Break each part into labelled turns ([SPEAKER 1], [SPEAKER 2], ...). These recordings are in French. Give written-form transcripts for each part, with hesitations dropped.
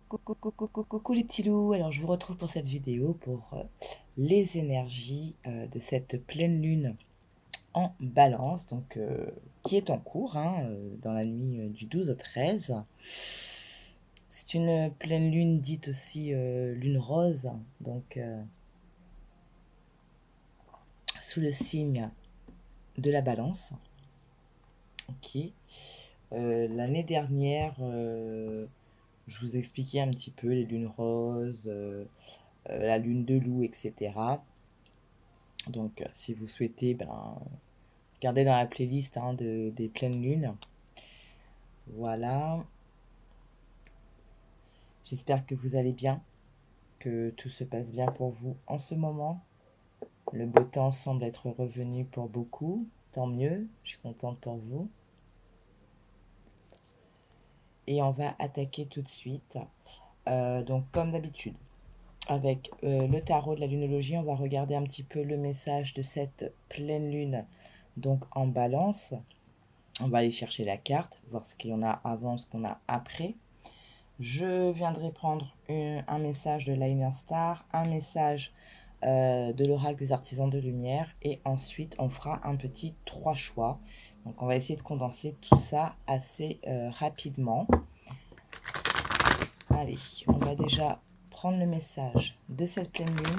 [SPEAKER 1] Coucou les petits loups, alors je vous retrouve pour cette vidéo pour les énergies de cette pleine lune en balance, donc qui est en cours hein, dans la nuit du 12 au 13. C'est une pleine lune dite aussi lune rose, donc sous le signe de la balance. Ok. L'année dernière, je vous expliquais un petit peu les lunes roses, la lune de loup, etc. Donc, si vous souhaitez, regardez dans la playlist hein, des pleines lunes. Voilà. J'espère que vous allez bien, que tout se passe bien pour vous en ce moment. Le beau temps semble être revenu pour beaucoup. Tant mieux, je suis contente pour vous. Et on va attaquer tout de suite. Donc, comme d'habitude, avec le tarot de la lunologie, on va regarder un petit peu le message de cette pleine lune, donc en balance. On va aller chercher la carte, voir ce qu'il y en a avant, ce qu'on a après. Je viendrai prendre un message de Liner Star, un message de l'oracle des artisans de lumière et ensuite on fera un petit 3 choix. Donc on va essayer de condenser tout ça assez rapidement. Allez, on va déjà prendre le message de cette pleine lune.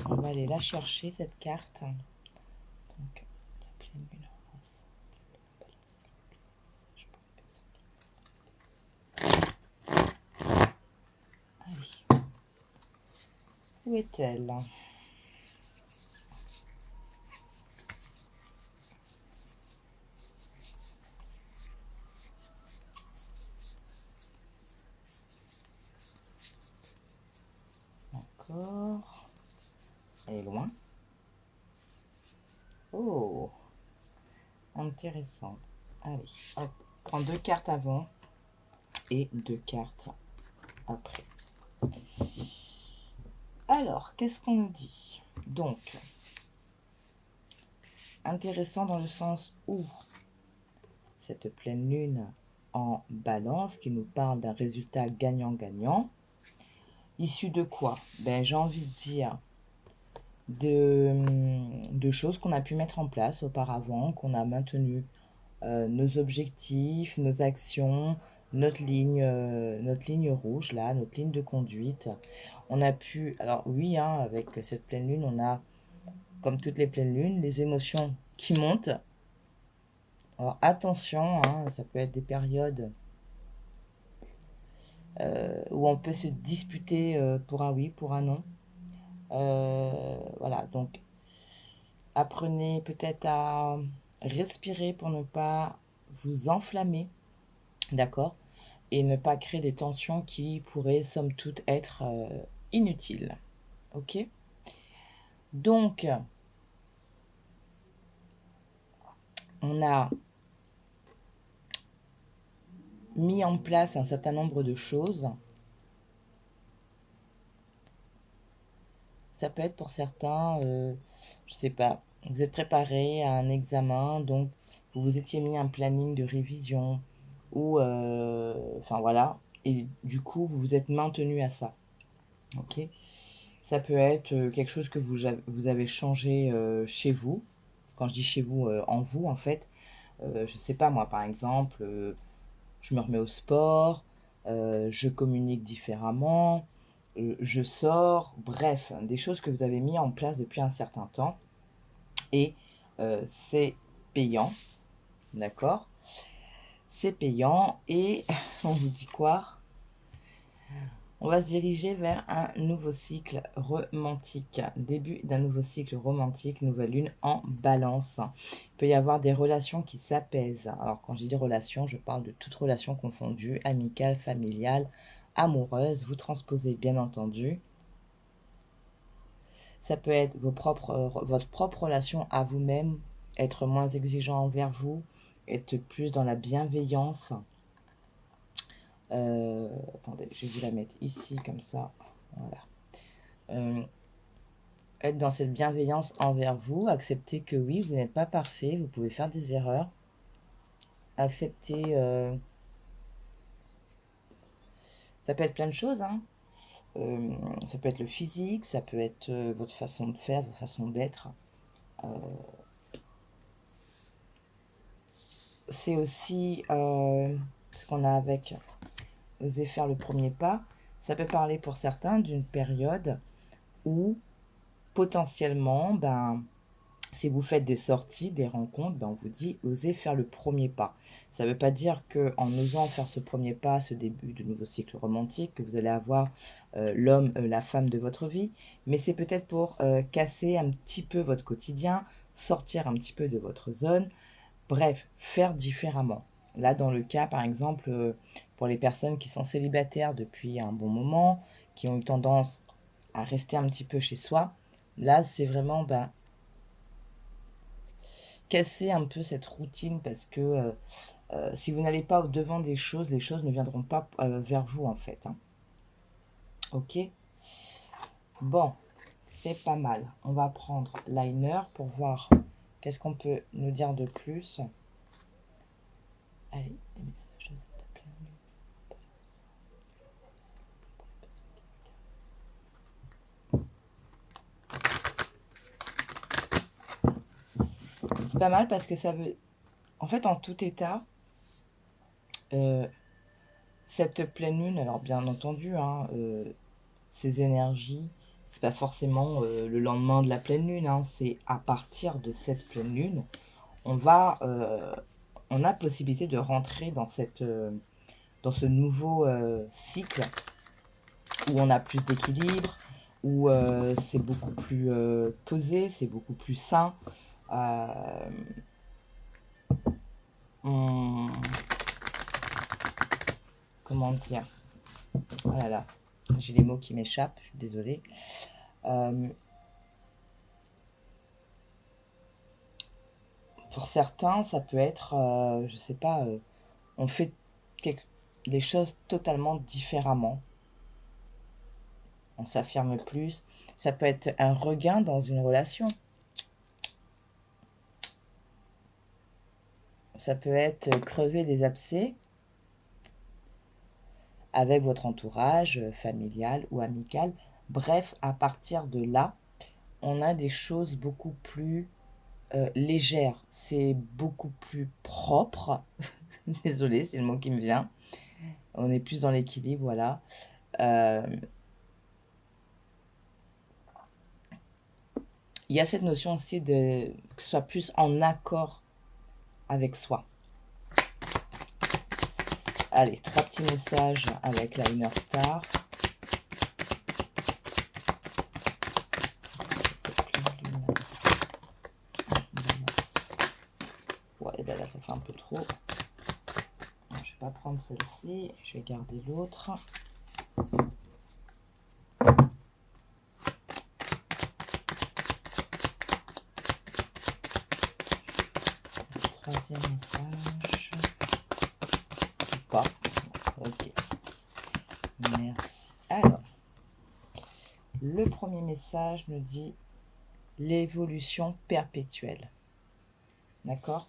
[SPEAKER 1] On va aller la chercher cette carte. Donc, la pleine lune rose. Allez. Où est-elle? D'accord. Elle est loin. Oh, intéressant. Allez, hop. Prends 2 cartes avant et 2 cartes après. Alors, qu'est-ce qu'on nous dit? Donc, intéressant dans le sens où cette pleine lune en balance qui nous parle d'un résultat gagnant-gagnant, issu de quoi? J'ai envie de dire de choses qu'on a pu mettre en place auparavant, qu'on a maintenu nos objectifs, nos actions, notre ligne rouge, là, notre ligne de conduite. On a pu, alors oui, hein, avec cette pleine lune, on a, comme toutes les pleines lunes, les émotions qui montent. Alors attention, hein, ça peut être des périodes où on peut se disputer pour un oui, pour un non. Voilà, donc apprenez peut-être à respirer pour ne pas vous enflammer, d'accord? Et ne pas créer des tensions qui pourraient, somme toute, être inutiles. Ok? Donc, on a mis en place un certain nombre de choses. Ça peut être pour certains, je sais pas, vous êtes préparé à un examen, donc vous vous étiez mis un planning de révision, ou, enfin voilà, et du coup, vous vous êtes maintenu à ça. Ok? Ça peut être quelque chose que vous avez changé chez vous. Quand je dis chez vous, en vous, en fait, je sais pas moi, par exemple, je me remets au sport, je communique différemment, je sors, bref, des choses que vous avez mis en place depuis un certain temps et c'est payant, d'accord? C'est payant et on vous dit quoi? On va se diriger vers un nouveau cycle romantique. Début d'un nouveau cycle romantique, nouvelle lune en balance. Il peut y avoir des relations qui s'apaisent. Alors quand je dis relations, je parle de toute relation confondue, amicale, familiale, amoureuse. Vous transposez bien entendu. Ça peut être votre propre relation à vous-même, être moins exigeant envers vous, être plus dans la bienveillance. Attendez, je vais vous la mettre ici comme ça. Voilà. Être dans cette bienveillance envers vous, accepter que oui, vous n'êtes pas parfait, vous pouvez faire des erreurs, Accepter, ça peut être plein de choses, hein. Ça peut être le physique, ça peut être votre façon de faire, votre façon d'être. C'est aussi ce qu'on a avec oser faire le premier pas. Ça peut parler pour certains d'une période où potentiellement, ben, si vous faites des sorties, des rencontres, ben, on vous dit osez faire le premier pas. Ça ne veut pas dire qu'en osant faire ce premier pas, ce début de nouveau cycle romantique, que vous allez avoir l'homme, la femme de votre vie, mais c'est peut-être pour casser un petit peu votre quotidien, sortir un petit peu de votre zone, bref, faire différemment. Là, dans le cas, par exemple, pour les personnes qui sont célibataires depuis un bon moment, qui ont eu tendance à rester un petit peu chez soi, là, c'est vraiment ben, casser un peu cette routine parce que si vous n'allez pas au devant des choses, les choses ne viendront pas vers vous en fait, hein. Ok. Bon, c'est pas mal. On va prendre liner pour voir qu'est-ce qu'on peut nous dire de plus. Allez, les messages de cette planète. C'est pas mal parce que ça veut... En fait, en tout état, euh, cette pleine lune, alors bien entendu, hein, ces énergies, c'est pas forcément le lendemain de la pleine lune, hein, c'est à partir de cette pleine lune, on a possibilité de rentrer dans dans ce nouveau cycle où on a plus d'équilibre, où c'est beaucoup plus posé, c'est beaucoup plus sain. On- Comment dire? Oh là là, j'ai les mots qui m'échappent, je suis désolée. Pour certains, ça peut être, je sais pas, on fait des choses totalement différemment. On s'affirme plus. Ça peut être un regain dans une relation. Ça peut être crever des abcès avec votre entourage familial ou amical. Bref, à partir de là, on a des choses beaucoup plus légères. C'est beaucoup plus propre. Désolée, c'est le mot qui me vient. On est plus dans l'équilibre, voilà. Il y a cette notion aussi de que ce soit plus en accord avec soi. Allez, 3 petits messages avec la Inner Star. Ouais, ben là, ça fait un peu trop. Je vais pas prendre celle-ci, je vais garder l'autre. Troisième message. Pas. Ok. Merci. Alors, le premier message nous dit l'évolution perpétuelle. D'accord?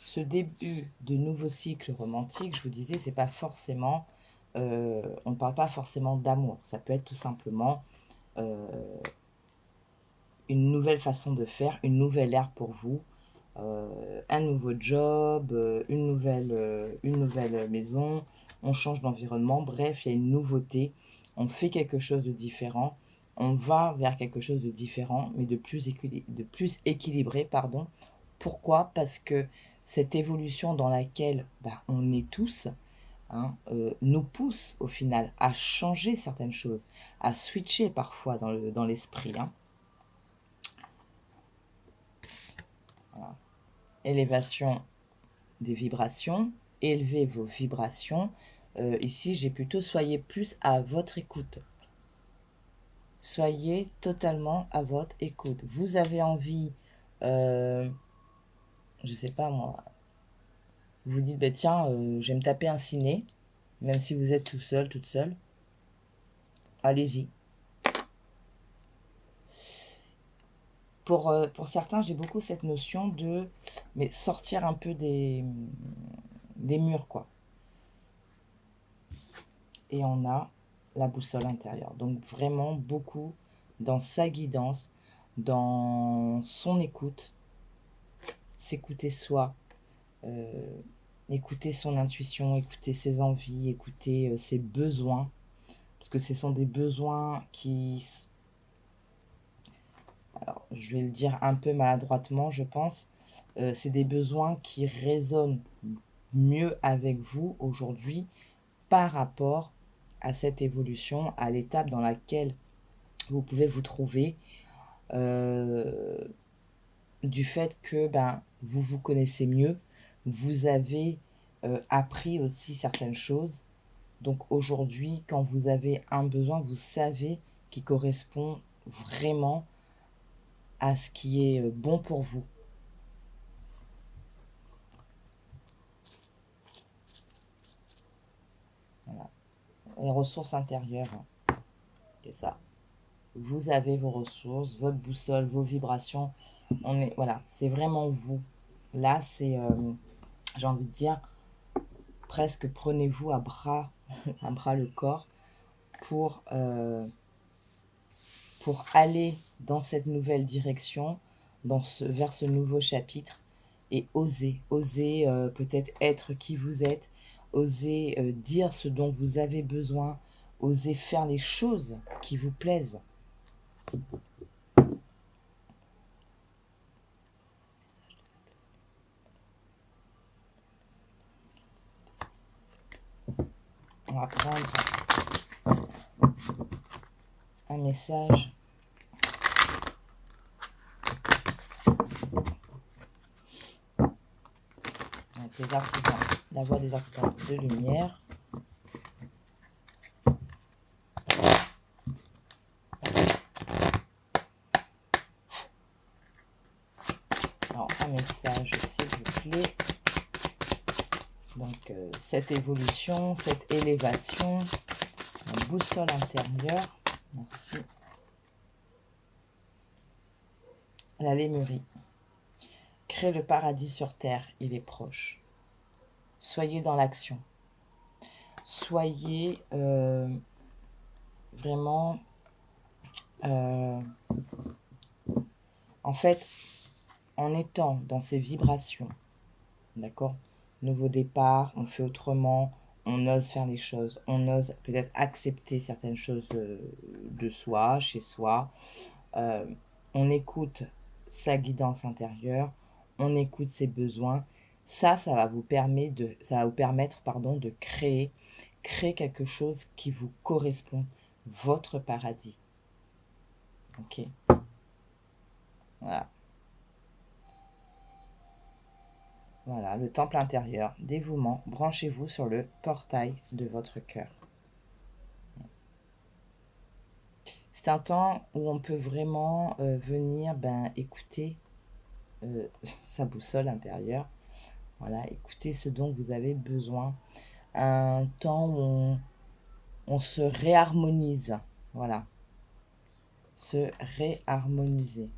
[SPEAKER 1] Ce début de nouveau cycle romantique, je vous disais, c'est pas forcément... on ne parle pas forcément d'amour. Ça peut être tout simplement une nouvelle façon de faire, une nouvelle ère pour vous, un nouveau job, une nouvelle maison, on change d'environnement, bref, il y a une nouveauté, on fait quelque chose de différent, on va vers quelque chose de différent, mais de plus équilibré, pardon. Pourquoi? Parce que cette évolution dans laquelle bah, on est tous, hein, nous pousse au final à changer certaines choses, à switcher parfois dans l'esprit, hein. Voilà. Élévation des vibrations, élevez vos vibrations. Ici, j'ai plutôt soyez plus à votre écoute. Soyez totalement à votre écoute. Vous avez envie, je sais pas moi, vous dites, bah, tiens, je vais me taper un ciné, même si vous êtes tout seul, toute seule. Allez-y. Pour certains, j'ai beaucoup cette notion de mais sortir un peu des murs, quoi. Et on a la boussole intérieure. Donc vraiment beaucoup dans sa guidance, dans son écoute, s'écouter soi, écouter son intuition, écouter ses envies, écouter ses besoins, parce que ce sont des besoins qui... Alors, je vais le dire un peu maladroitement, je pense. C'est des besoins qui résonnent mieux avec vous aujourd'hui par rapport à cette évolution, à l'étape dans laquelle vous pouvez vous trouver, du fait que vous vous connaissez mieux, vous avez appris aussi certaines choses. Donc aujourd'hui, quand vous avez un besoin, vous savez qui correspond vraiment à ce qui est bon pour vous. Voilà. Les ressources intérieures, c'est ça. Vous avez vos ressources, votre boussole, vos vibrations. Voilà, c'est vraiment vous. Là, c'est, j'ai envie de dire, presque prenez-vous à bras le corps pour aller dans cette nouvelle direction, vers ce nouveau chapitre, et oser peut-être être qui vous êtes, oser dire ce dont vous avez besoin, oser faire les choses qui vous plaisent. On va prendre un message avec les artisans, la voix des artisans de lumière. Alors, un message, s'il vous plaît. Donc, cette évolution, cette élévation, la boussole intérieure. Merci. La Lémurie. Crée le paradis sur terre, il est proche. Soyez dans l'action. Soyez vraiment... en fait, en étant dans ces vibrations, d'accord? Nouveau départ, on fait autrement, on ose faire les choses, on ose peut-être accepter certaines choses de soi, chez soi. On écoute sa guidance intérieure, on écoute ses besoins. Ça va vous permettre de créer quelque chose qui vous correspond, votre paradis. Ok. Voilà. Voilà, le temple intérieur, dévouement, branchez-vous sur le portail de votre cœur. C'est un temps où on peut vraiment venir écouter sa boussole intérieure. Voilà, écouter ce dont vous avez besoin. Un temps où on se réharmonise. Voilà. Se réharmoniser.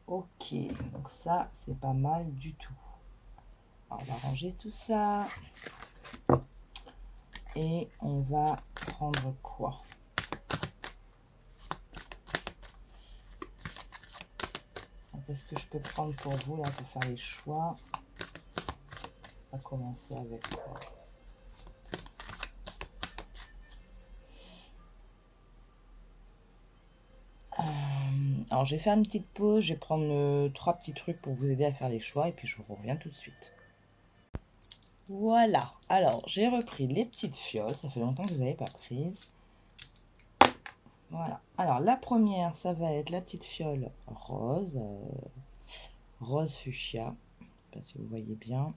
[SPEAKER 1] Ok, donc ça, c'est pas mal du tout. Alors, on va ranger tout ça. Et on va prendre quoi? Qu'est-ce que je peux prendre pour vous, là, pour faire les choix? On va commencer avec quoi? Alors, je vais faire une petite pause. Je vais prendre 3 petits trucs pour vous aider à faire les choix. Et puis, je vous reviens tout de suite. Voilà. Alors, j'ai repris les petites fioles. Ça fait longtemps que vous n'avez pas prises. Voilà. Alors, la première, ça va être la petite fiole rose. Rose fuchsia. Je ne sais pas si vous voyez bien.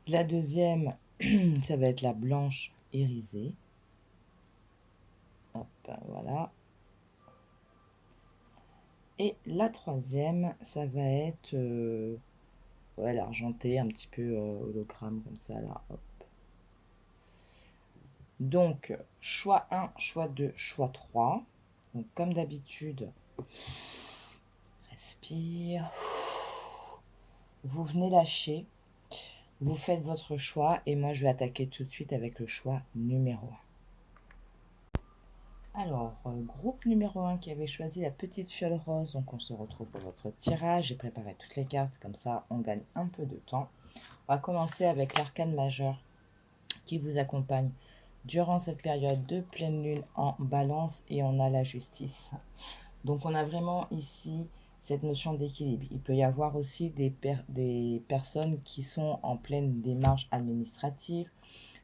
[SPEAKER 1] La deuxième, ça va être la blanche irisée. Hop, voilà. Et la troisième, ça va être l'argenté, un petit peu hologramme comme ça, là. Hop. Donc, choix 1, choix 2, choix 3. Donc, comme d'habitude, respire. Vous venez lâcher. Vous faites votre choix et moi je vais attaquer tout de suite avec le choix numéro 1. Alors, groupe numéro 1 qui avait choisi la petite fiole rose, donc on se retrouve pour votre tirage. J'ai préparé toutes les cartes, comme ça on gagne un peu de temps. On va commencer avec l'arcane majeur qui vous accompagne durant cette période de pleine lune en balance et on a la justice. Donc on a vraiment ici cette notion d'équilibre. Il peut y avoir aussi des personnes qui sont en pleine démarche administrative.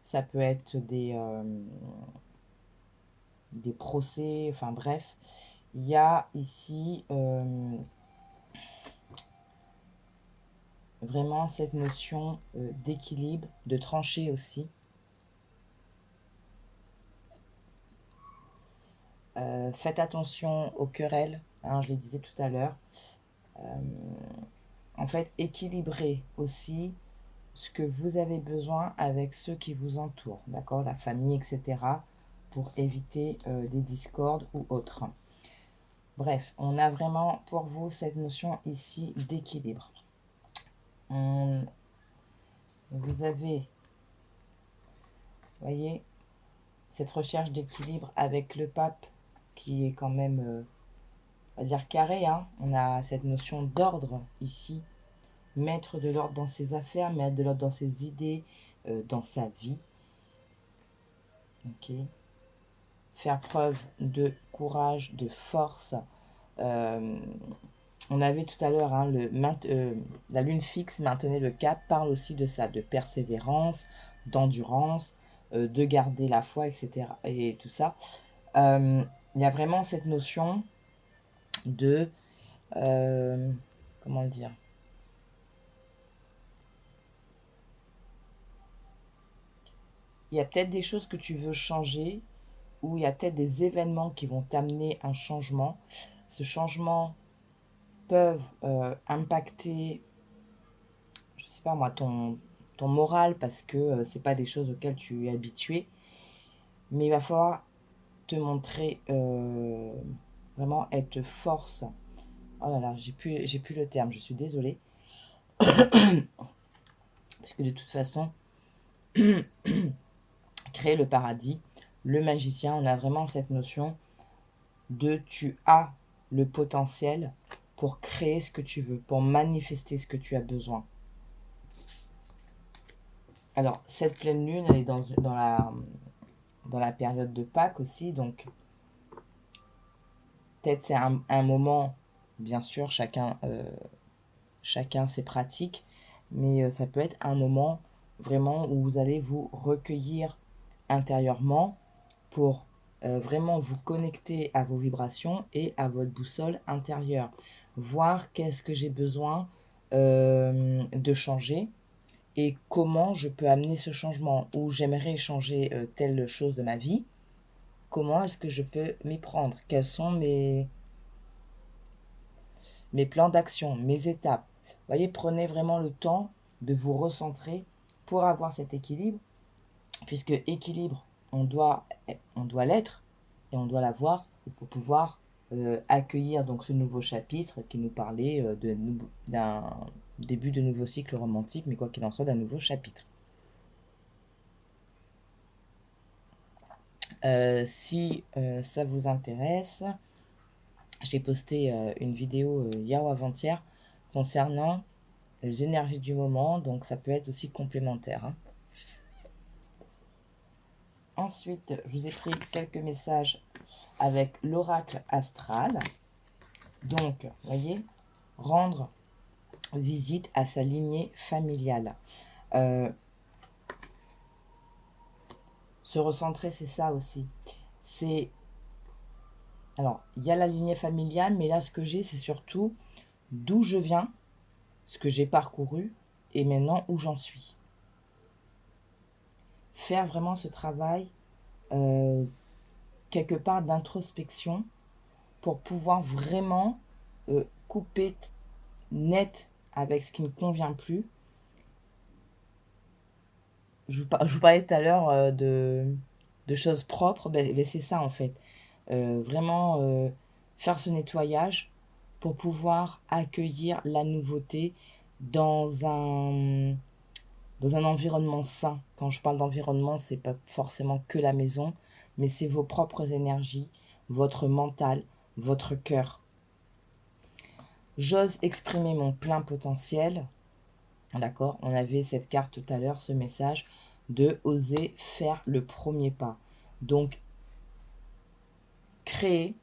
[SPEAKER 1] Ça peut être des procès, enfin bref. Il y a ici vraiment cette notion d'équilibre, de trancher aussi. Faites attention aux querelles, hein, je le disais tout à l'heure. En fait, équilibrez aussi ce que vous avez besoin avec ceux qui vous entourent, d'accord, la famille, etc., pour éviter des discordes ou autres. Bref, on a vraiment pour vous cette notion ici d'équilibre. Vous avez, voyez, cette recherche d'équilibre avec le pape qui est quand même, on va dire carré, hein. On a cette notion d'ordre ici, mettre de l'ordre dans ses affaires, mettre de l'ordre dans ses idées, dans sa vie. Ok. Faire preuve de courage, de force. On avait tout à l'heure, hein, la lune fixe, maintenez le cap, parle aussi de ça, de persévérance, d'endurance, de garder la foi, etc. Et tout ça. Il y a vraiment cette notion de... comment le dire? Il y a peut-être des choses que tu veux changer, ou il y a peut-être des événements qui vont t'amener un changement. Ce changement peut impacter, je sais pas moi, ton moral, parce que c'est pas des choses auxquelles tu es habitué. Mais il va falloir te montrer, vraiment être force. Oh là là, j'ai plus le terme, je suis désolée. Parce que de toute façon, créer le paradis, le magicien, on a vraiment cette notion de tu as le potentiel pour créer ce que tu veux, pour manifester ce que tu as besoin. Alors, cette pleine lune, elle est dans la période de Pâques aussi, donc peut-être c'est un moment, bien sûr, chacun ses pratiques, mais ça peut être un moment vraiment où vous allez vous recueillir intérieurement pour vraiment vous connecter à vos vibrations et à votre boussole intérieure. Voir qu'est-ce que j'ai besoin de changer et comment je peux amener ce changement, ou j'aimerais changer telle chose de ma vie, comment est-ce que je peux m'y prendre, quels sont mes plans d'action, mes étapes. Vous voyez, prenez vraiment le temps de vous recentrer pour avoir cet équilibre, puisque équilibre, on doit l'être et on doit l'avoir pour pouvoir accueillir donc ce nouveau chapitre qui nous parlait d'un début de nouveau cycle romantique, mais quoi qu'il en soit, d'un nouveau chapitre. Si ça vous intéresse, j'ai posté une vidéo hier ou avant-hier concernant les énergies du moment, donc ça peut être aussi complémentaire, hein. Ensuite, je vous ai pris quelques messages avec l'oracle astral. Donc, vous voyez, rendre visite à sa lignée familiale. Se recentrer, c'est ça aussi. Alors, il y a la lignée familiale, mais là, ce que j'ai, c'est surtout d'où je viens, ce que j'ai parcouru, et maintenant où j'en suis. Faire vraiment ce travail, quelque part d'introspection, pour pouvoir vraiment couper net avec ce qui ne convient plus. Je vous parlais tout à l'heure de choses propres, ben c'est ça en fait. Vraiment faire ce nettoyage pour pouvoir accueillir la nouveauté dans un environnement sain. Quand je parle d'environnement, c'est pas forcément que la maison, mais c'est vos propres énergies, votre mental, votre cœur. J'ose exprimer mon plein potentiel. D'accord? On avait cette carte tout à l'heure, ce message de oser faire le premier pas. Donc, créer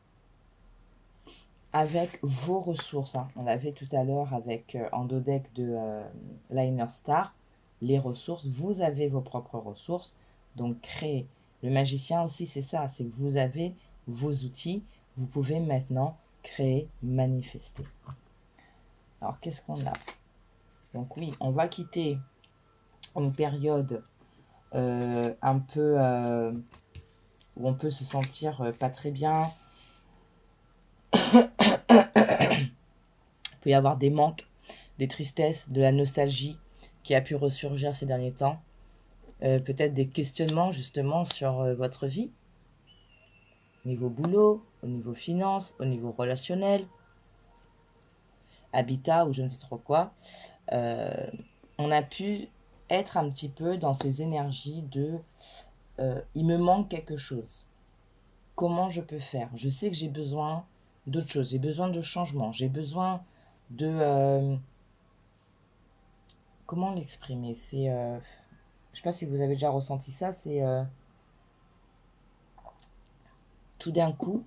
[SPEAKER 1] avec vos ressources. Hein. On l'avait tout à l'heure avec Endodeck de Liner Star. Les ressources, vous avez vos propres ressources. Donc, créer. Le magicien aussi, c'est ça. C'est que vous avez vos outils. Vous pouvez maintenant créer, manifester. Alors, qu'est-ce qu'on a? Donc oui, on va quitter une période un peu où on peut se sentir pas très bien. Il peut y avoir des manques, des tristesses, de la nostalgie qui a pu ressurgir ces derniers temps. Peut-être des questionnements justement sur votre vie, au niveau boulot, au niveau finance, au niveau relationnel, habitat ou je ne sais trop quoi. On a pu être un petit peu dans ces énergies de il me manque quelque chose. Comment je peux faire? Je sais que j'ai besoin d'autre chose, j'ai besoin de changement, j'ai besoin de... comment l'exprimer? C'est... je sais pas si vous avez déjà ressenti ça, c'est... tout d'un coup,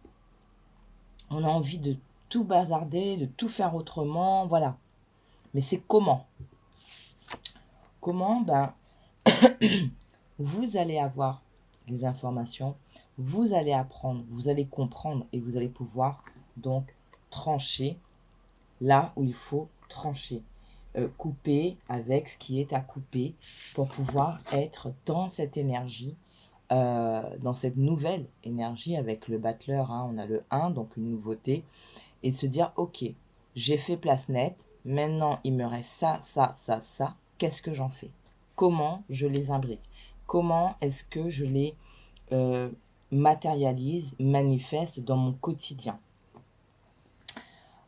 [SPEAKER 1] on a envie de tout bazarder, de tout faire autrement, voilà. Mais c'est comment? Comment? Ben, vous allez avoir les informations, vous allez apprendre, vous allez comprendre et vous allez pouvoir donc trancher là où il faut trancher. Couper avec ce qui est à couper pour pouvoir être dans cette énergie, dans cette nouvelle énergie avec le battleur. Hein, on a le 1, donc une nouveauté. Et se dire, ok, j'ai fait place nette, maintenant il me reste ça, ça, ça, ça. Qu'est-ce que j'en fais? Comment je les imbrique? Comment est-ce que je les matérialise, manifeste dans mon quotidien?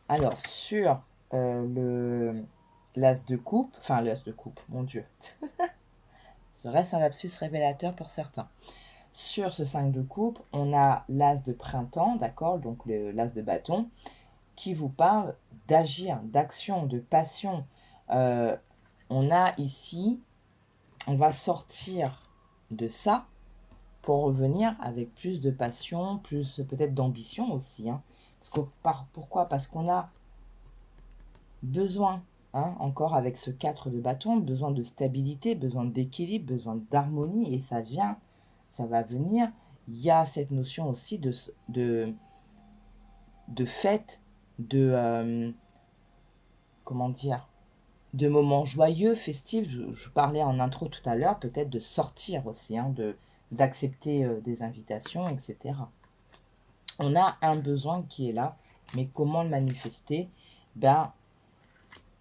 [SPEAKER 1] Alors, sur l'as de coupe, enfin l'as de coupe, mon Dieu, ce reste un lapsus révélateur pour certains. Sur ce 5 de coupe, on a l'as de printemps, d'accord, donc l'as de bâton, qui vous parle d'agir, d'action, de passion. On a ici, on va sortir de ça pour revenir avec plus de passion, plus peut-être d'ambition aussi. Hein. Pourquoi? Parce qu'on a besoin, hein, encore avec ce 4 de bâton, besoin de stabilité, besoin d'équilibre, besoin d'harmonie, et ça va venir. Il y a cette notion aussi de fête, comment dire, de moments joyeux, festifs. Je parlais en intro tout à l'heure, peut-être de sortir aussi, hein, d'accepter des invitations, etc. On a un besoin qui est là, mais comment le manifester? Ben,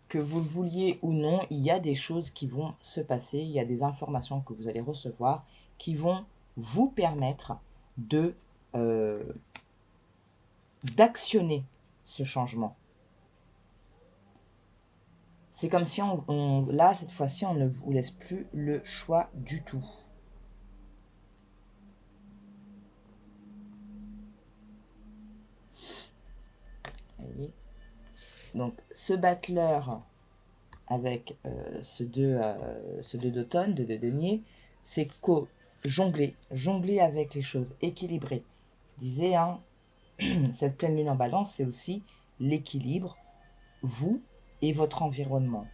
[SPEAKER 1] que vous le vouliez ou non, il y a des choses qui vont se passer, il y a des informations que vous allez recevoir qui vont vous permettre d'actionner ce changement. C'est comme si là, cette fois-ci, on ne vous laisse plus le choix du tout. Allez. Donc, ce battleur avec ce 2 d'automne, de denier, c'est jongler avec les choses, équilibrer. Je disais, hein, cette pleine lune en balance, c'est aussi l'équilibre, vous et votre environnement.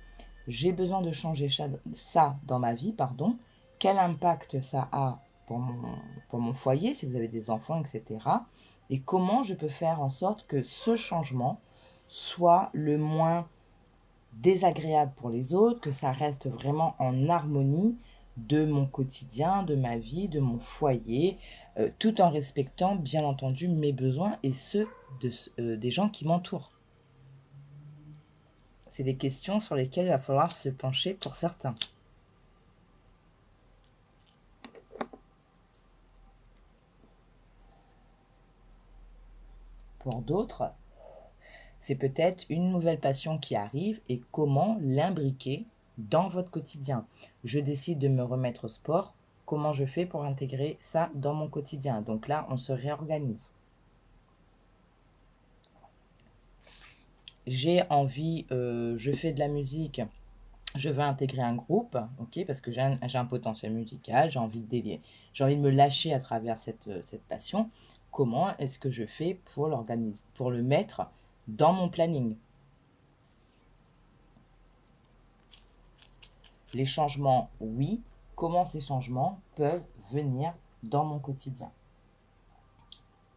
[SPEAKER 1] J'ai besoin de changer ça dans ma vie, pardon. Quel impact ça a pour mon foyer, si vous avez des enfants, etc. Et comment je peux faire en sorte que ce changement soit le moins désagréable pour les autres, que ça reste vraiment en harmonie de mon quotidien, de ma vie, de mon foyer, tout en respectant bien entendu mes besoins et ceux des gens qui m'entourent. C'est des questions sur lesquelles il va falloir se pencher pour certains. Pour d'autres, C'est peut-être une nouvelle passion qui arrive et comment l'imbriquer dans votre quotidien. Je décide de me remettre au sport. Comment je fais pour intégrer ça dans mon quotidien? Donc là, on se réorganise. J'ai envie, je fais de la musique, je veux intégrer un groupe, ok, parce que j'ai un potentiel musical, j'ai envie de me lâcher à travers cette passion. Comment est-ce que je fais pour l'organiser, pour le mettre dans mon planning? Les changements, oui. Comment ces changements peuvent venir dans mon quotidien?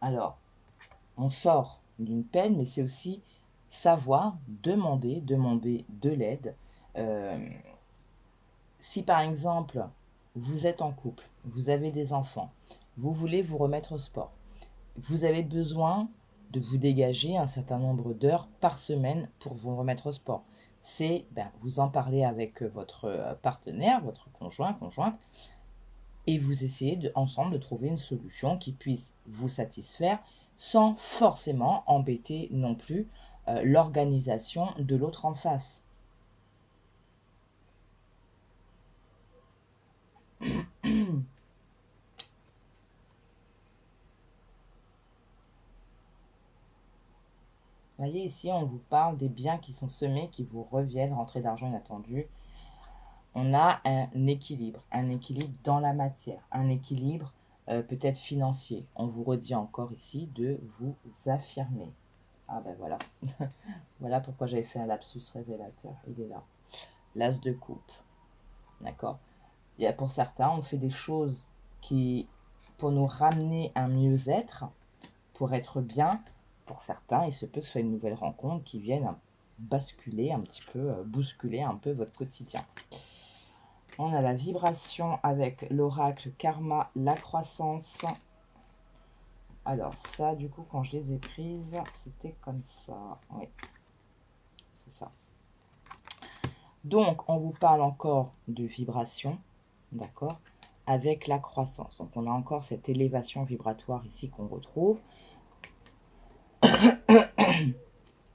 [SPEAKER 1] Alors, on sort d'une peine, mais c'est aussi savoir demander de l'aide. Si par exemple, vous êtes en couple, vous avez des enfants, vous voulez vous remettre au sport, vous avez besoin de vous dégager un certain nombre d'heures par semaine pour vous remettre au sport. C'est, vous en parlez avec votre partenaire, votre conjoint, conjointe, et vous essayez ensemble de trouver une solution qui puisse vous satisfaire sans forcément embêter non plus l'organisation de l'autre en face. Vous voyez, ici, on vous parle des biens qui sont semés, qui vous reviennent, rentrée d'argent inattendue. On a un équilibre dans la matière, un équilibre peut-être financier. On vous redit encore ici de vous affirmer. Ah ben voilà. Voilà pourquoi j'avais fait un lapsus révélateur. Il est là. L'as de coupe. D'accord. Pour certains, on fait des choses qui, pour nous ramener un mieux-être, pour être bien. Pour certains, il se peut que ce soit une nouvelle rencontre qui vienne basculer un petit peu, bousculer un peu votre quotidien. On a la vibration avec l'oracle karma, la croissance. Alors ça, du coup, quand je les ai prises, c'était comme ça. Oui, c'est ça. Donc, on vous parle encore de vibration, d'accord, avec la croissance. Donc, on a encore cette élévation vibratoire ici qu'on retrouve.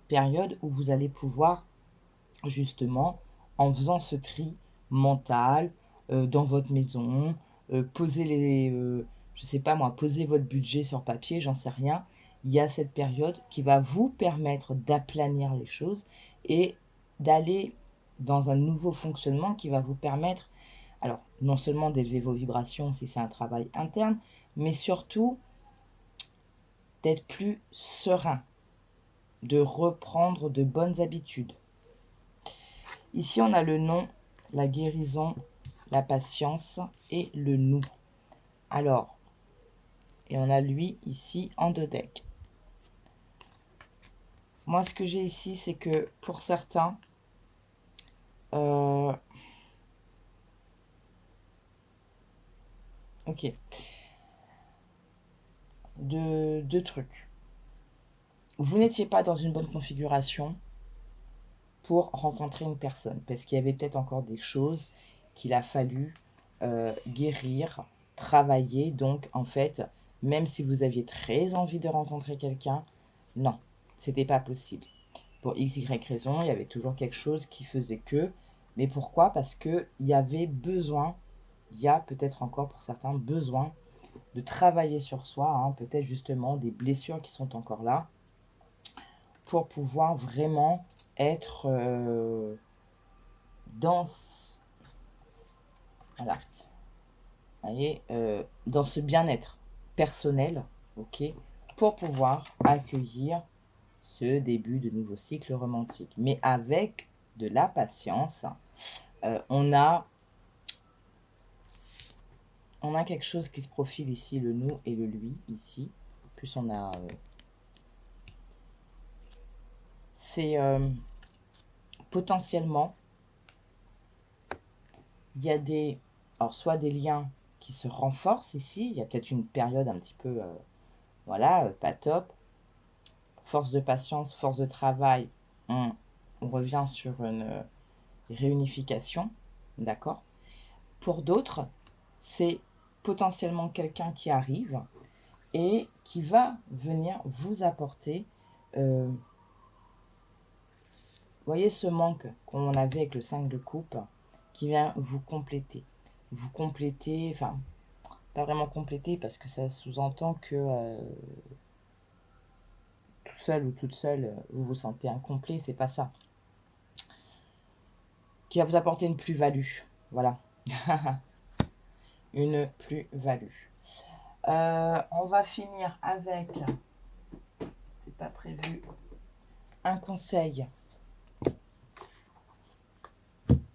[SPEAKER 1] Période où vous allez pouvoir, justement, en faisant ce tri mental dans votre maison, poser je sais pas moi, poser votre budget sur papier, j'en sais rien. Il y a cette période qui va vous permettre d'aplanir les choses et d'aller dans un nouveau fonctionnement qui va vous permettre, alors, non seulement d'élever vos vibrations si c'est un travail interne, mais surtout d'être plus serein, de reprendre de bonnes habitudes. Ici, on a le nom, la guérison, la patience et le nous. Alors, et on a lui ici en 2 decks. Moi, ce que j'ai ici, c'est que pour certains, ok, deux trucs. Vous n'étiez pas dans une bonne configuration pour rencontrer une personne, parce qu'il y avait peut-être encore des choses qu'il a fallu guérir, travailler. Donc, en fait, même si vous aviez très envie de rencontrer quelqu'un, non, c'était pas possible. Pour x, y raison, il y avait toujours quelque chose qui faisait que. Mais pourquoi? Parce qu'il y avait besoin, il y a peut-être encore pour certains besoin de travailler sur soi, hein, peut-être justement des blessures qui sont encore là, pour pouvoir vraiment être dans, voilà, vous voyez, dans ce bien-être personnel, ok, pour pouvoir accueillir ce début de nouveau cycle romantique. Mais avec de la patience, on a quelque chose qui se profile ici, le nous et le lui, ici. Plus on a... c'est potentiellement, il y a des... Alors, soit des liens qui se renforcent ici, il y a peut-être une période un petit peu, voilà, pas top. Force de patience, force de travail, on revient sur une réunification, d'accord. Pour d'autres, c'est potentiellement quelqu'un qui arrive et qui va venir vous apporter voyez ce manque qu'on avait avec le 5 de coupe qui vient vous compléter. Vous compléter, enfin, pas vraiment compléter parce que ça sous-entend que tout seul ou toute seule, vous vous sentez incomplet, c'est pas ça. Qui va vous apporter une plus-value, voilà. Une plus-value. On va finir avec, c'est pas prévu, un conseil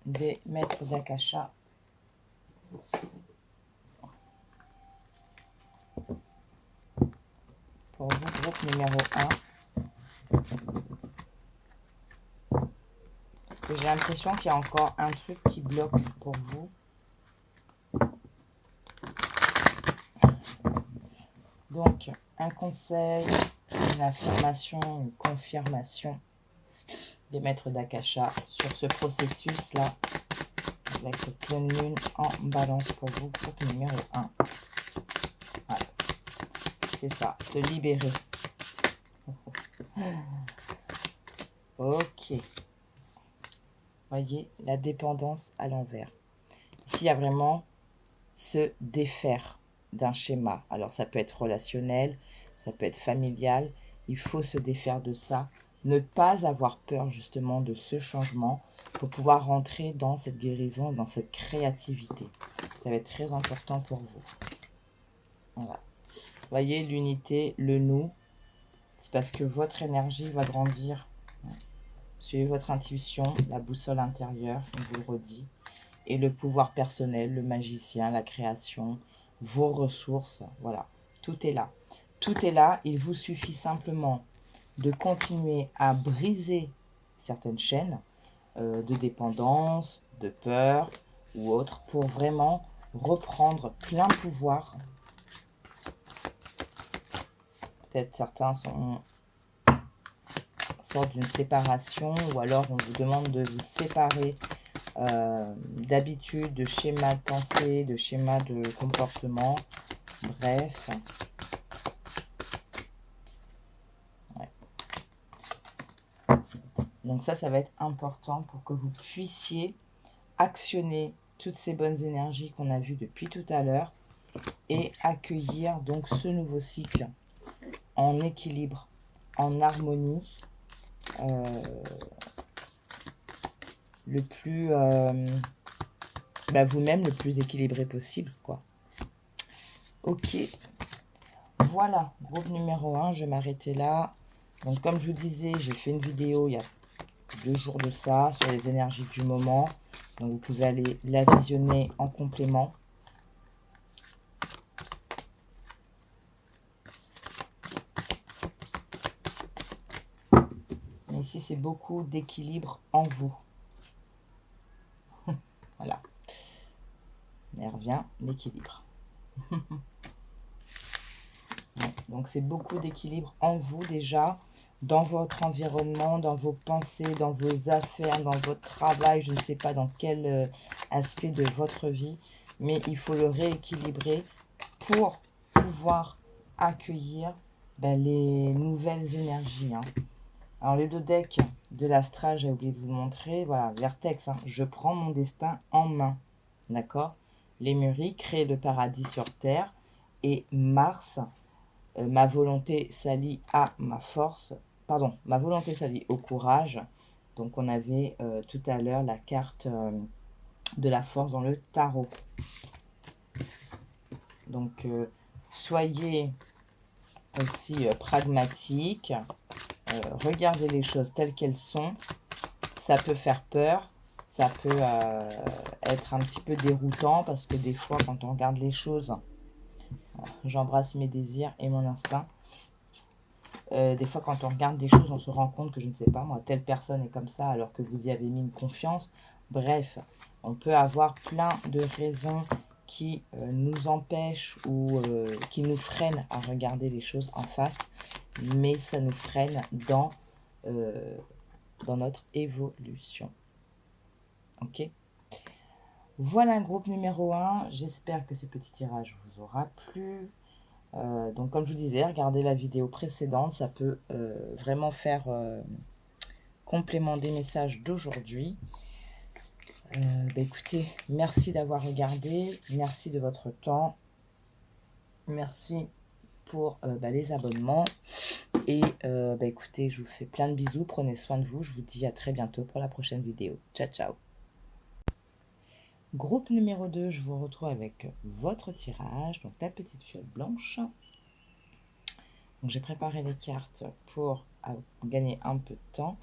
[SPEAKER 1] des maîtres d'Akasha. Pour vous, groupe numéro 1. Parce que j'ai l'impression qu'il y a encore un truc qui bloque pour vous. Donc, un conseil, une affirmation, une confirmation des maîtres d'Akasha sur ce processus-là, avec cette pleine lune en balance pour vous, groupe numéro 1. Voilà. C'est ça, se libérer. Ok. Voyez, la dépendance à l'envers. Ici, il y a vraiment se défaire d'un schéma. Alors, ça peut être relationnel, ça peut être familial. Il faut se défaire de ça. Ne pas avoir peur, justement, de ce changement pour pouvoir rentrer dans cette guérison, dans cette créativité. Ça va être très important pour vous. Voilà. Voyez, l'unité, le nous, c'est parce que votre énergie va grandir. Suivez votre intuition, la boussole intérieure, on vous le redit. Et le pouvoir personnel, le magicien, la création, vos ressources, voilà, tout est là. Tout est là, il vous suffit simplement de continuer à briser certaines chaînes de dépendance, de peur ou autres pour vraiment reprendre plein pouvoir. Peut-être certains sortent d'une séparation ou alors on vous demande de vous séparer d'habitude, de schéma de pensée, de schéma de comportement, bref. Ouais. Donc ça va être important pour que vous puissiez actionner toutes ces bonnes énergies qu'on a vues depuis tout à l'heure et accueillir donc ce nouveau cycle en équilibre, en harmonie, le plus vous-même le plus équilibré possible, quoi. Ok, voilà, groupe numéro 1, je vais m'arrêter là. Donc comme je vous disais, j'ai fait une vidéo il y a 2 jours de ça, sur les énergies du moment. Donc vous pouvez aller la visionner en complément. Mais ici, c'est beaucoup d'équilibre en vous. Voilà. Mais revient l'équilibre. Ouais, donc c'est beaucoup d'équilibre en vous déjà, dans votre environnement, dans vos pensées, dans vos affaires, dans votre travail, je ne sais pas dans quel aspect de votre vie, mais il faut le rééquilibrer pour pouvoir accueillir les nouvelles énergies. Hein. Alors les 2 decks de l'astral, j'ai oublié de vous le montrer, voilà, Vertex, hein, je prends mon destin en main, d'accord. Lémurie, créer le paradis sur Terre, et Mars, ma volonté s'allie à ma force, pardon, ma volonté s'allie au courage. Donc on avait tout à l'heure la carte de la force dans le tarot. Donc soyez aussi pragmatique, regardez les choses telles qu'elles sont. Ça peut faire peur, ça peut être un petit peu déroutant parce que des fois quand on regarde les choses, j'embrasse mes désirs et mon instinct. Des fois, quand on regarde des choses, on se rend compte que, je ne sais pas, moi, telle personne est comme ça alors que vous y avez mis une confiance. Bref, on peut avoir plein de raisons qui nous empêchent ou qui nous freinent à regarder les choses en face, mais ça nous freine dans notre évolution. Ok ? Voilà, groupe numéro 1. J'espère que ce petit tirage vous aura plu. Donc comme je vous disais, regardez la vidéo précédente, ça peut vraiment faire complément des messages d'aujourd'hui. Écoutez, merci d'avoir regardé, merci de votre temps, merci pour les abonnements. Et écoutez, je vous fais plein de bisous, prenez soin de vous, je vous dis à très bientôt pour la prochaine vidéo. Ciao, ciao. Groupe numéro 2, je vous retrouve avec votre tirage, donc la petite fiole blanche. Donc j'ai préparé les cartes pour gagner un peu de temps.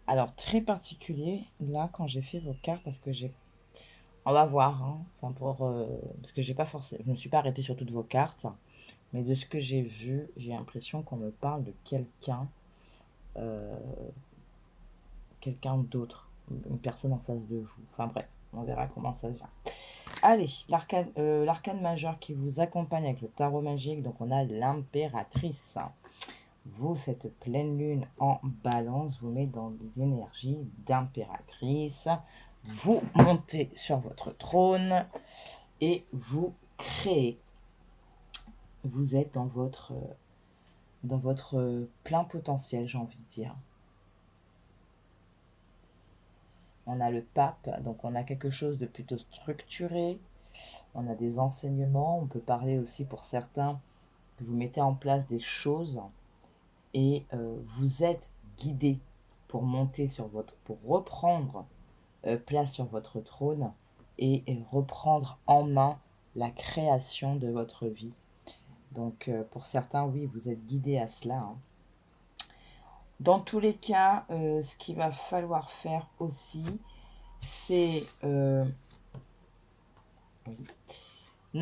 [SPEAKER 1] Alors très particulier là quand j'ai fait vos cartes, parce que on va voir, hein, enfin parce que j'ai pas forcément, je me suis pas arrêtée sur toutes vos cartes, mais de ce que j'ai vu, j'ai l'impression qu'on me parle de quelqu'un, quelqu'un d'autre, une personne en face de vous. Enfin bref, on verra comment ça vient. Allez, l'arcane majeur qui vous accompagne avec le tarot magique, donc on a l'impératrice. Vous, cette pleine lune en balance, vous met dans des énergies d'impératrice. Vous montez sur votre trône et vous créez. Vous êtes dans votre plein potentiel, j'ai envie de dire. On a le pape, donc on a quelque chose de plutôt structuré. On a des enseignements. On peut parler aussi pour certains que vous mettez en place des choses et vous êtes guidé pour monter pour reprendre place sur votre trône et reprendre en main la création de votre vie. Donc pour certains, oui, vous êtes guidé à cela, hein. Dans tous les cas, ce qu'il va falloir faire aussi, c'est ne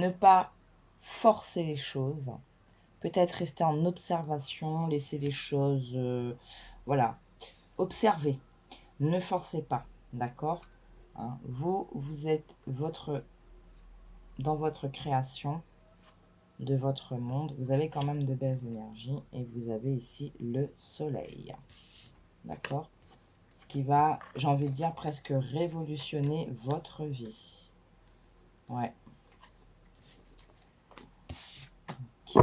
[SPEAKER 1] pas forcer les choses. Peut-être rester en observation, laisser les choses, voilà, observez. Ne forcez pas, d'accord, hein. Vous êtes dans votre création de votre monde. Vous avez quand même de belles énergies et vous avez ici le soleil, d'accord, ce qui va, j'ai envie de dire, presque révolutionner votre vie. Ouais. Ok.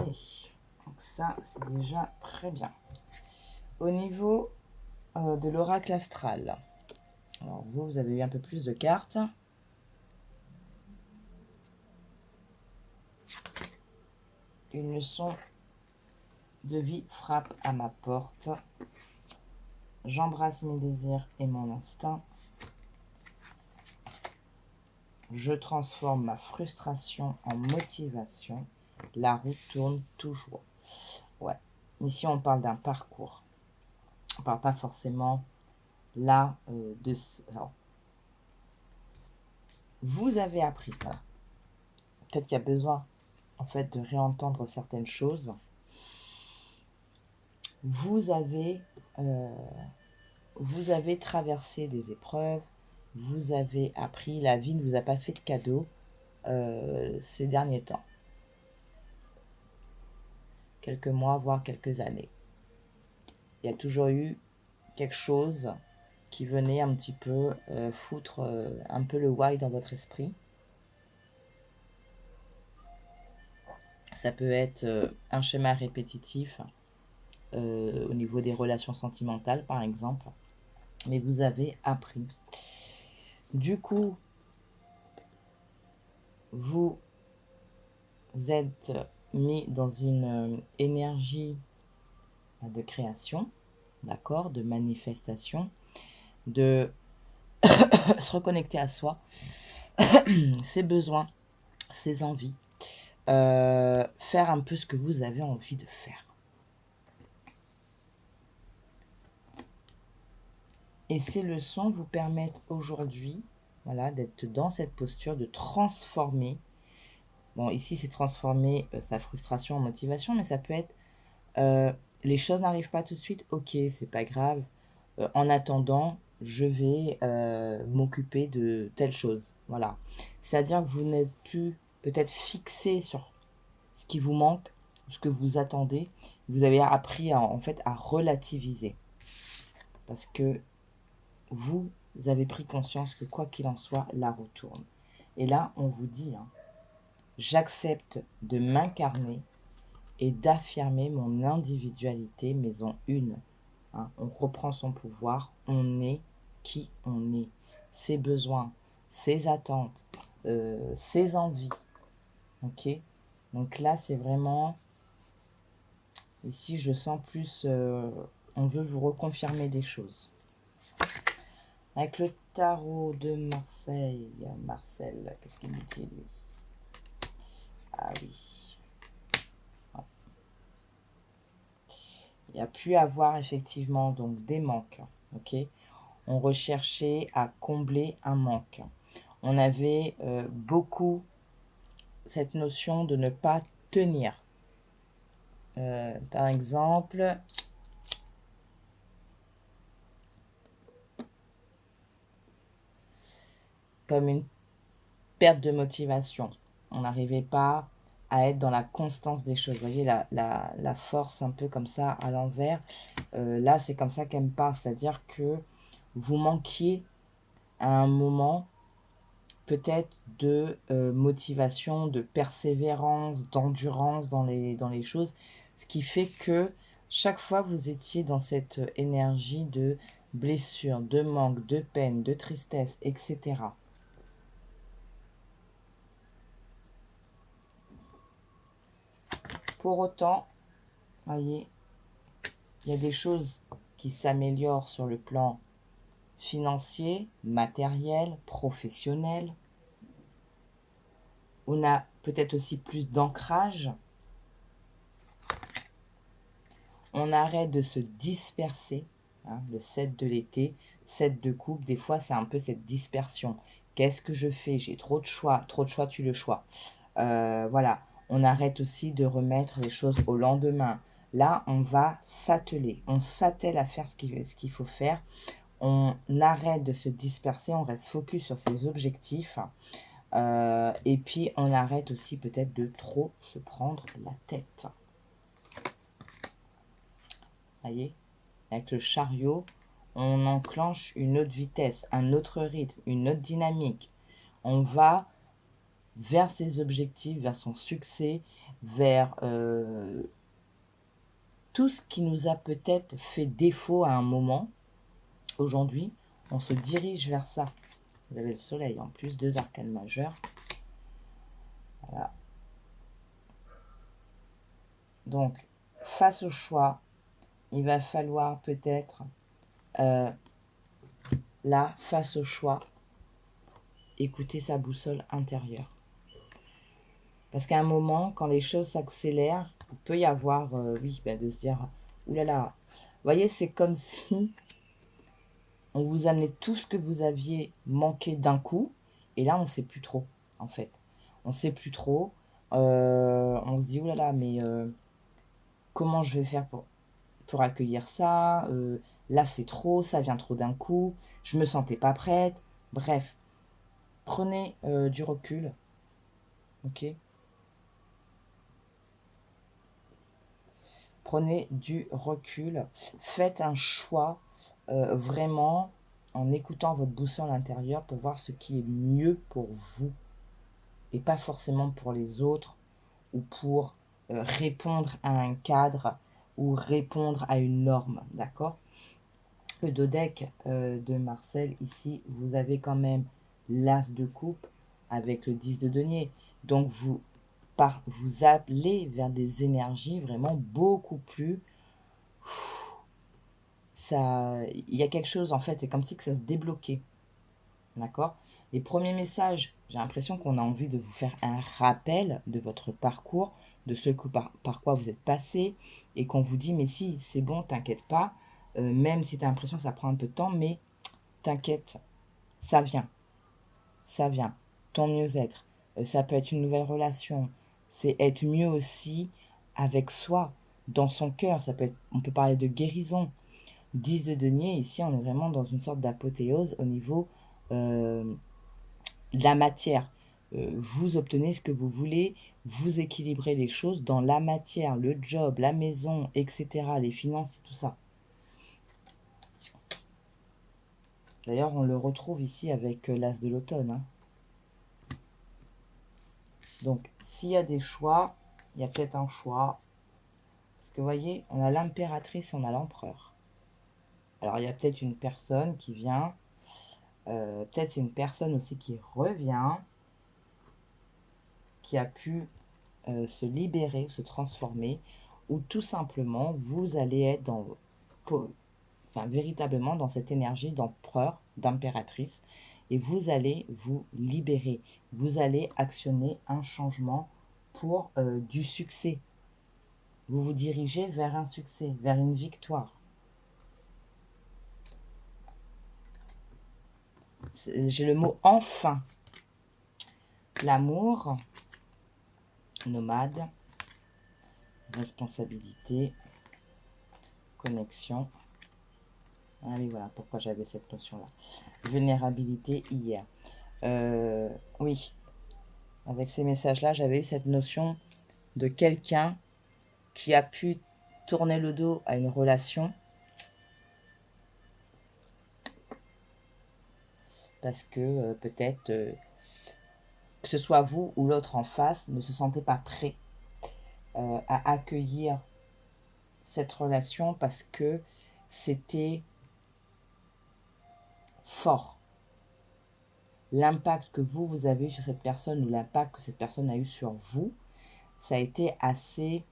[SPEAKER 1] Donc ça, c'est déjà très bien. Au niveau de l'oracle astral, alors vous avez eu un peu plus de cartes. Une leçon de vie frappe à ma porte. J'embrasse mes désirs et mon instinct. Je transforme ma frustration en motivation. La roue tourne toujours. Ouais. Ici, on parle d'un parcours. On ne parle pas forcément là de... Alors, vous avez appris. Voilà. Peut-être qu'il y a besoin, en fait, de réentendre certaines choses. Vous avez traversé des épreuves. Vous avez appris. La vie ne vous a pas fait de cadeau ces derniers temps. Quelques mois, voire quelques années. Il y a toujours eu quelque chose qui venait un petit peu foutre un peu le why dans votre esprit. Ça peut être un schéma répétitif au niveau des relations sentimentales, par exemple. Mais vous avez appris. Du coup, vous êtes mis dans une énergie de création, d'accord, de manifestation, de se reconnecter à soi, ses besoins, ses envies, faire un peu ce que vous avez envie de faire. Et ces leçons vous permettent aujourd'hui, voilà, d'être dans cette posture, de transformer. Bon, ici, c'est transformer sa frustration en motivation, mais ça peut être les choses n'arrivent pas tout de suite, ok, c'est pas grave. En attendant, je vais m'occuper de telle chose. Voilà. C'est-à-dire que vous n'êtes plus peut-être fixé sur ce qui vous manque, ce que vous attendez. Vous avez appris en fait à relativiser. Parce que vous avez pris conscience que quoi qu'il en soit, la roue tourne. Et là, on vous dit, hein, j'accepte de m'incarner et d'affirmer mon individualité, mais en une. hein. On reprend son pouvoir, on est qui on est, ses besoins, ses attentes, ses envies. Ok? Donc là, c'est vraiment... Ici, je sens plus... on veut vous reconfirmer des choses. Avec le tarot de Marseille, Marcel, qu'est-ce qu'il me dit, lui? Ah oui. Ouais. Il y a pu avoir effectivement donc des manques. Ok? On recherchait à combler un manque. On avait beaucoup cette notion de ne pas tenir. Par exemple, comme une perte de motivation. On n'arrivait pas à être dans la constance des choses. Vous voyez, la force un peu comme ça à l'envers. Là, c'est comme ça qu'elle me parle. C'est-à-dire que vous manquiez à un moment peut-être de motivation, de persévérance, d'endurance dans les choses. Ce qui fait que chaque fois, vous étiez dans cette énergie de blessure, de manque, de peine, de tristesse, etc. Pour autant, voyez, il y a des choses qui s'améliorent sur le plan financier, matériel, professionnel. On a peut-être aussi plus d'ancrage. On arrête de se disperser. Hein, le 7 de l'été, 7 de coupe, des fois c'est un peu cette dispersion. Qu'est-ce que je fais? J'ai trop de choix, tue le choix. Voilà, on arrête aussi de remettre les choses au lendemain. Là, on va s'atteler, on s'attelle à faire ce qu'il faut faire. On arrête de se disperser, on reste focus sur ses objectifs. Et puis, on arrête aussi peut-être de trop se prendre la tête. Voyez, avec le chariot, on enclenche une autre vitesse, un autre rythme, une autre dynamique. On va vers ses objectifs, vers son succès, vers tout ce qui nous a peut-être fait défaut à un moment. Aujourd'hui, on se dirige vers ça. Vous avez le soleil en plus, 2 arcanes majeures. Voilà. Donc, face au choix, il va falloir peut-être, là, face au choix, écouter sa boussole intérieure. Parce qu'à un moment, quand les choses s'accélèrent, il peut y avoir, oui, de se dire, oulala. Vous voyez, c'est comme si on vous amenait tout ce que vous aviez manqué d'un coup, et là, on ne sait plus trop, en fait. On ne sait plus trop. On se dit, oulala, mais comment je vais faire pour accueillir ça? Là, c'est trop, ça vient trop d'un coup. Je ne me sentais pas prête. Bref, prenez du recul. Ok? Prenez du recul. Faites un choix vraiment en écoutant votre boussole intérieure pour voir ce qui est mieux pour vous et pas forcément pour les autres ou pour répondre à un cadre ou répondre à une norme, d'accord? Le dodeck de Marcel, ici, vous avez quand même l'as de coupe avec le 10 de denier. Donc, vous allez vers des énergies vraiment beaucoup plus... Il y a quelque chose, en fait, c'est comme si que ça se débloquait. D'accord? Les premiers messages, j'ai l'impression qu'on a envie de vous faire un rappel de votre parcours, de ce que, par quoi vous êtes passé, et qu'on vous dit, mais si, c'est bon, t'inquiète pas, même si tu as l'impression que ça prend un peu de temps, mais t'inquiète, ça vient, ça vient, ton mieux-être. Ça peut être une nouvelle relation, c'est être mieux aussi avec soi, dans son cœur, on peut parler de guérison. 10 de denier, ici on est vraiment dans une sorte d'apothéose au niveau de la matière. Vous obtenez ce que vous voulez, vous équilibrez les choses dans la matière, le job, la maison, etc., les finances et tout ça. D'ailleurs, on le retrouve ici avec l'as de l'automne. Hein. Donc, s'il y a des choix, il y a peut-être un choix. Parce que vous voyez, on a l'impératrice, on a l'empereur. Alors, il y a peut-être une personne qui vient, peut-être c'est une personne aussi qui revient, qui a pu se libérer, se transformer, ou tout simplement, vous allez être dans, enfin, véritablement dans cette énergie d'empereur, d'impératrice, et vous allez vous libérer. Vous allez actionner un changement pour du succès. Vous vous dirigez vers un succès, vers une victoire. J'ai le mot enfin. L'amour, nomade, responsabilité, connexion. Ah oui, voilà pourquoi j'avais cette notion-là. Vulnérabilité hier. Oui, avec ces messages-là, j'avais eu cette notion de quelqu'un qui a pu tourner le dos à une relation parce que peut-être que ce soit vous ou l'autre en face ne se sentait pas prêt à accueillir cette relation parce que c'était fort. L'impact que vous avez eu sur cette personne ou l'impact que cette personne a eu sur vous, ça a été assez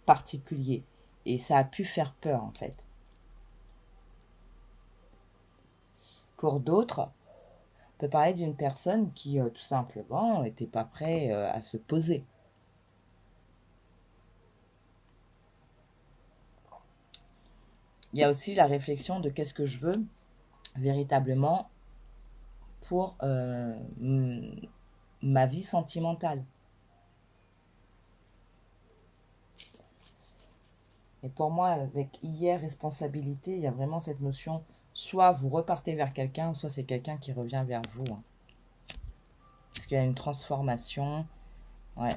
[SPEAKER 1] particulier et ça a pu faire peur en fait. Pour d'autres, on peut parler d'une personne qui tout simplement n'était pas prêt à se poser. Il y a aussi la réflexion de qu'est-ce que je veux véritablement pour ma vie sentimentale. Et pour moi, avec hier, responsabilité, il y a vraiment cette notion, soit vous repartez vers quelqu'un, soit c'est quelqu'un qui revient vers vous. Hein. Parce qu'il y a une transformation. Ouais.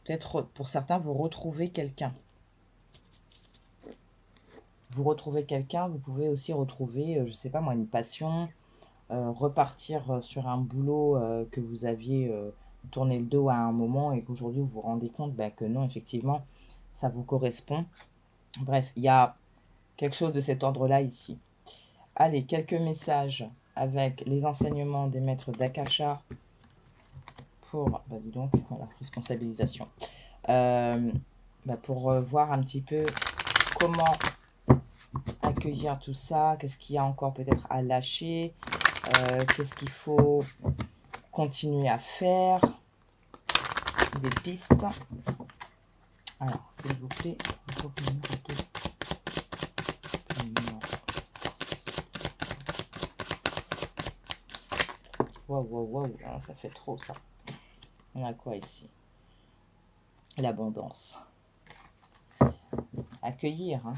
[SPEAKER 1] Peut-être pour certains, vous retrouvez quelqu'un. Vous retrouvez quelqu'un, vous pouvez aussi retrouver, je ne sais pas moi, une passion, repartir sur un boulot que vous aviez tourné le dos à un moment et qu'aujourd'hui vous vous rendez compte que non, effectivement, ça vous correspond. Bref, il y a quelque chose de cet ordre-là ici. Allez, quelques messages avec les enseignements des maîtres d'Akasha pour, dis donc, voilà, responsabilisation. Pour voir un petit peu comment accueillir tout ça, qu'est-ce qu'il y a encore peut-être à lâcher, qu'est-ce qu'il faut continuer à faire, des pistes. Alors, s'il vous plaît, il faut que Waouh, ça fait trop ça. On a quoi ici? L'abondance. Accueillir. Hein.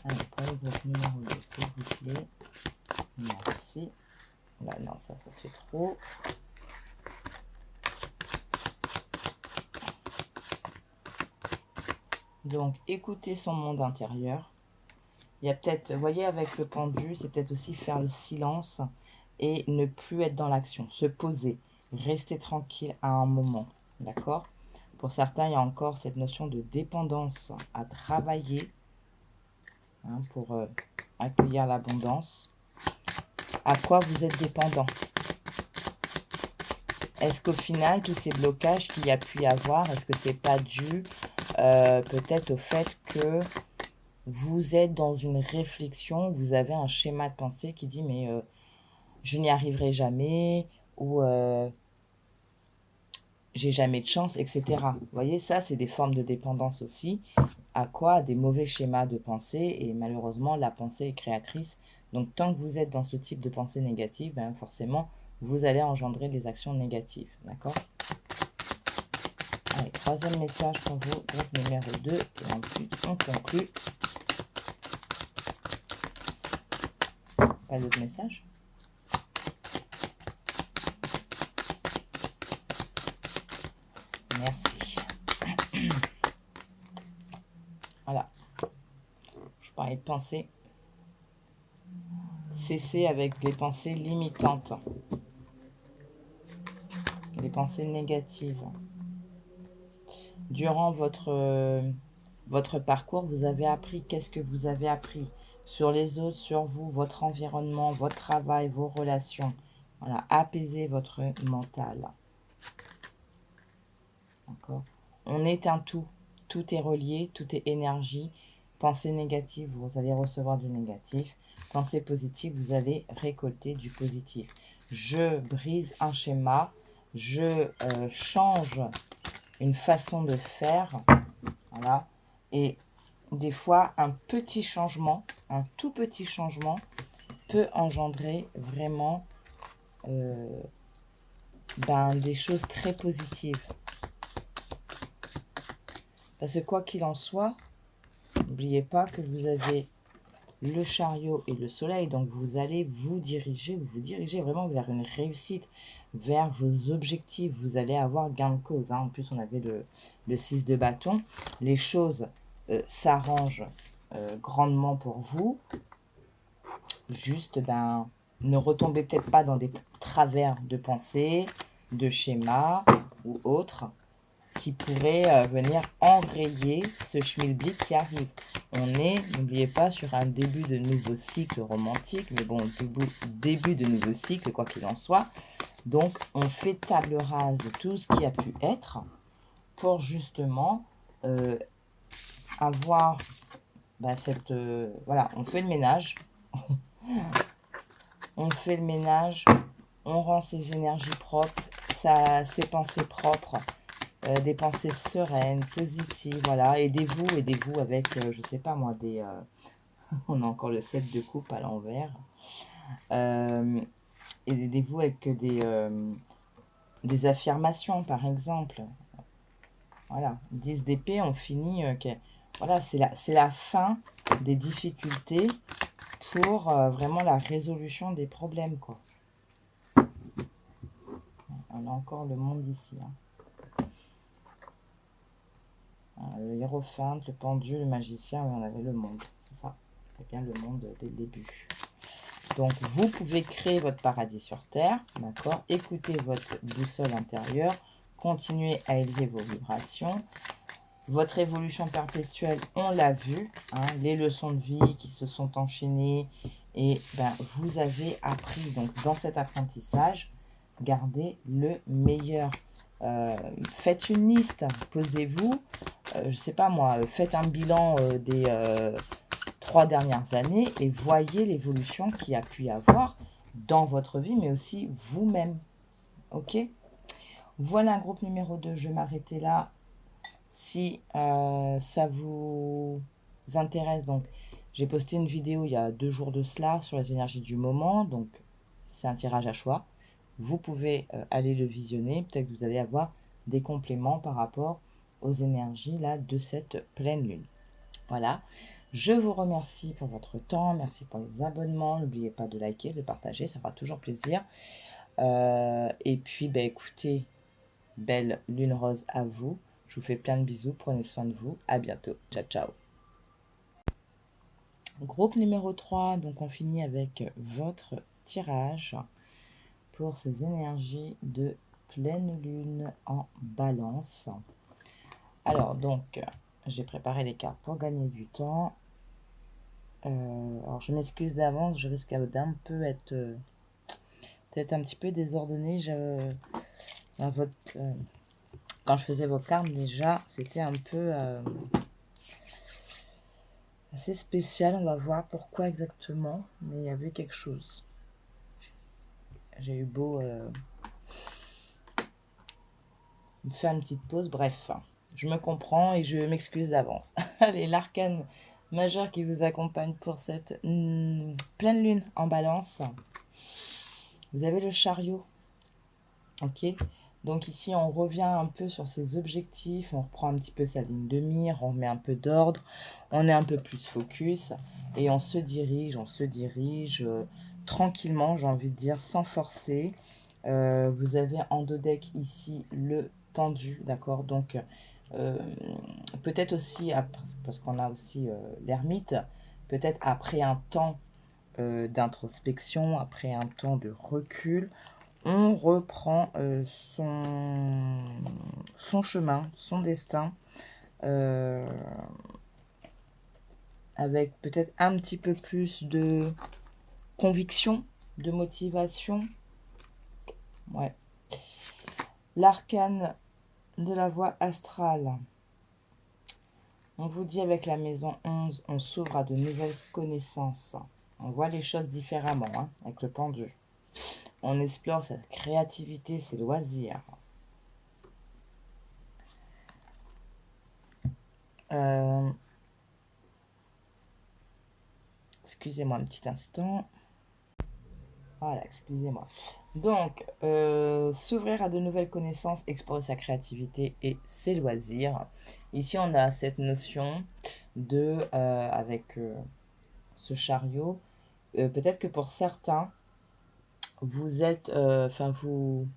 [SPEAKER 1] Allez, prenez votre numéro 2, s'il vous plaît. Merci. Là, non, ça fait trop. Donc, écoutez son monde intérieur. Il y a peut-être, vous voyez, avec le pendu, c'est peut-être aussi faire le silence et ne plus être dans l'action. Se poser, rester tranquille à un moment. D'accord? Pour certains, il y a encore cette notion de dépendance à travailler hein, pour accueillir l'abondance. À quoi vous êtes dépendant? Est-ce qu'au final, tous ces blocages qu'il y a pu y avoir, est-ce que c'est pas dû peut-être au fait que vous êtes dans une réflexion, vous avez un schéma de pensée qui dit mais je n'y arriverai jamais ou j'ai jamais de chance, etc. Vous voyez, ça, c'est des formes de dépendance aussi. À quoi? À des mauvais schémas de pensée et malheureusement, la pensée est créatrice. Donc, tant que vous êtes dans ce type de pensée négative, forcément, vous allez engendrer des actions négatives. D'accord? Allez, troisième message pour vous, groupe numéro 2. Et ensuite, on conclut. Pas d'autres messages? Merci. Voilà. Je parlais de pensée. Cessez avec les pensées limitantes. Les pensées négatives. Durant votre votre parcours, vous avez appris, qu'est-ce que vous avez appris sur les autres, sur vous, votre environnement, votre travail, vos relations. Voilà, apaisez votre mental. D'accord? On est un tout. Tout est relié, tout est énergie. Pensée négative, vous allez recevoir du négatif. Pensée positive, vous allez récolter du positif. Je brise un schéma, je change une façon de faire. Voilà. Et des fois, un petit changement, un tout petit changement, peut engendrer vraiment des choses très positives. Parce que quoi qu'il en soit, n'oubliez pas que vous avez le chariot et le soleil, donc vous allez vous dirigez vraiment vers une réussite, vers vos objectifs. Vous allez avoir gain de cause. Hein. En plus, on avait le 6 de bâton. Les choses s'arrangent grandement pour vous. Juste, ne retombez peut-être pas dans des travers de pensée, de schémas ou autres qui pourraient venir enrayer ce schmilblick qui arrive. On est, n'oubliez pas, sur un début de nouveau cycle romantique, mais bon, début de nouveau cycle, quoi qu'il en soit. Donc, on fait table rase de tout ce qui a pu être pour justement avoir cette... voilà, on fait le ménage. On fait le ménage, on rend ses énergies propres, ses pensées propres, des pensées sereines, positives, voilà. Aidez-vous avec, je sais pas moi, on a encore le 7 de coupe à l'envers. Aidez-vous avec des affirmations, par exemple. Voilà, 10 d'épée, on finit... voilà, c'est la fin des difficultés pour vraiment la résolution des problèmes, quoi. On a encore le monde ici. Hein. Le hiérophante, le pendule, le magicien, on avait le monde. C'est ça. C'est bien le monde dès le début. Donc, vous pouvez créer votre paradis sur Terre. D'accord. Écoutez votre boussole intérieure. Continuez à élever vos vibrations. Votre évolution perpétuelle, on l'a vu. Hein, les leçons de vie qui se sont enchaînées. Et vous avez appris. Donc, dans cet apprentissage, gardez le meilleur. Faites une liste, posez-vous, je sais pas moi, faites un bilan des 3 dernières années et voyez l'évolution qu'il y a pu y avoir dans votre vie, mais aussi vous-même. Ok? Voilà, groupe numéro 2, je vais m'arrêter là. Si ça vous intéresse, donc j'ai posté une vidéo il y a 2 jours de cela sur les énergies du moment, donc c'est un tirage à choix. Vous pouvez aller le visionner, peut-être que vous allez avoir des compléments par rapport aux énergies là, de cette pleine lune. Voilà, je vous remercie pour votre temps, merci pour les abonnements, n'oubliez pas de liker, de partager, ça fera toujours plaisir. Et puis, écoutez, belle lune rose à vous, je vous fais plein de bisous, prenez soin de vous, à bientôt, ciao ciao. Groupe numéro 3, donc on finit avec votre tirage pour ces énergies de pleine lune en balance. Alors donc, j'ai préparé les cartes pour gagner du temps. Alors je m'excuse d'avance, je risque d'un peu être peut-être un petit peu désordonné. Quand je faisais vos cartes déjà, c'était un peu assez spécial. On va voir pourquoi exactement, mais il y avait quelque chose. J'ai eu beau me faire une petite pause, bref, je me comprends et je m'excuse d'avance. Allez, l'arcane majeur qui vous accompagne pour cette pleine lune en balance. Vous avez le chariot, ok. Donc ici, on revient un peu sur ses objectifs, on reprend un petit peu sa ligne de mire, on remet un peu d'ordre, on est un peu plus focus et on se dirige tranquillement, j'ai envie de dire, sans forcer. Vous avez en dos deck ici le pendu, d'accord. Donc peut-être aussi, parce qu'on a aussi l'ermite, peut-être après un temps d'introspection, après un temps de recul, on reprend son chemin, son destin, avec peut-être un petit peu plus de conviction, de motivation. Ouais. L'arcane de la voie astrale. On vous dit avec la maison 11, on s'ouvre à de nouvelles connaissances. On voit les choses différemment, hein, avec le pendu. On explore sa créativité, ses loisirs. Excusez-moi un petit instant. Voilà, excusez-moi. Donc, s'ouvrir à de nouvelles connaissances, explorer sa créativité et ses loisirs. Ici, on a cette notion de, avec ce chariot, peut-être que pour certains, vous êtes, enfin, vous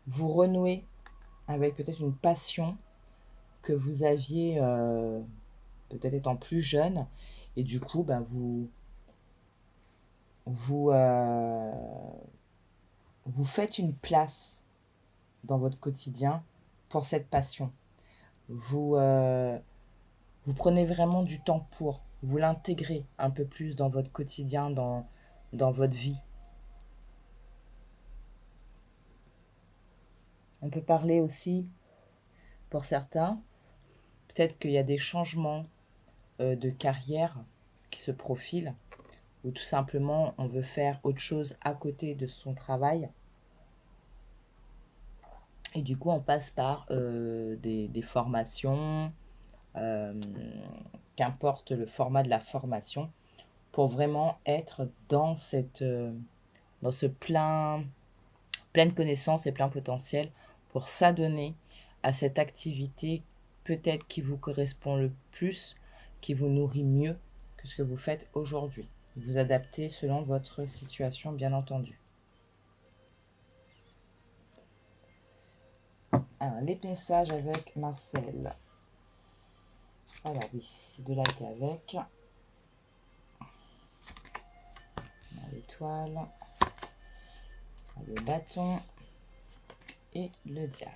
[SPEAKER 1] renouez avec peut-être une passion que vous aviez peut-être étant plus jeune, et du coup, ben, vous, vous faites une place dans votre quotidien pour cette passion. Vous, vous prenez vraiment du temps pour, vous l'intégrez un peu plus dans votre quotidien, dans votre vie. On peut parler aussi, pour certains, peut-être qu'il y a des changements de carrière qui se profilent, ou tout simplement on veut faire autre chose à côté de son travail. Et du coup, on passe par des formations, qu'importe le format de la formation, pour vraiment être dans dans ce pleine connaissance et plein potentiel, pour s'adonner à cette activité peut-être qui vous correspond le plus, qui vous nourrit mieux que ce que vous faites aujourd'hui. Vous adaptez selon votre situation, bien entendu. Alors, les messages avec Marcel. Voilà, oui, ces deux-là étaient avec. L'étoile, le bâton et le diable.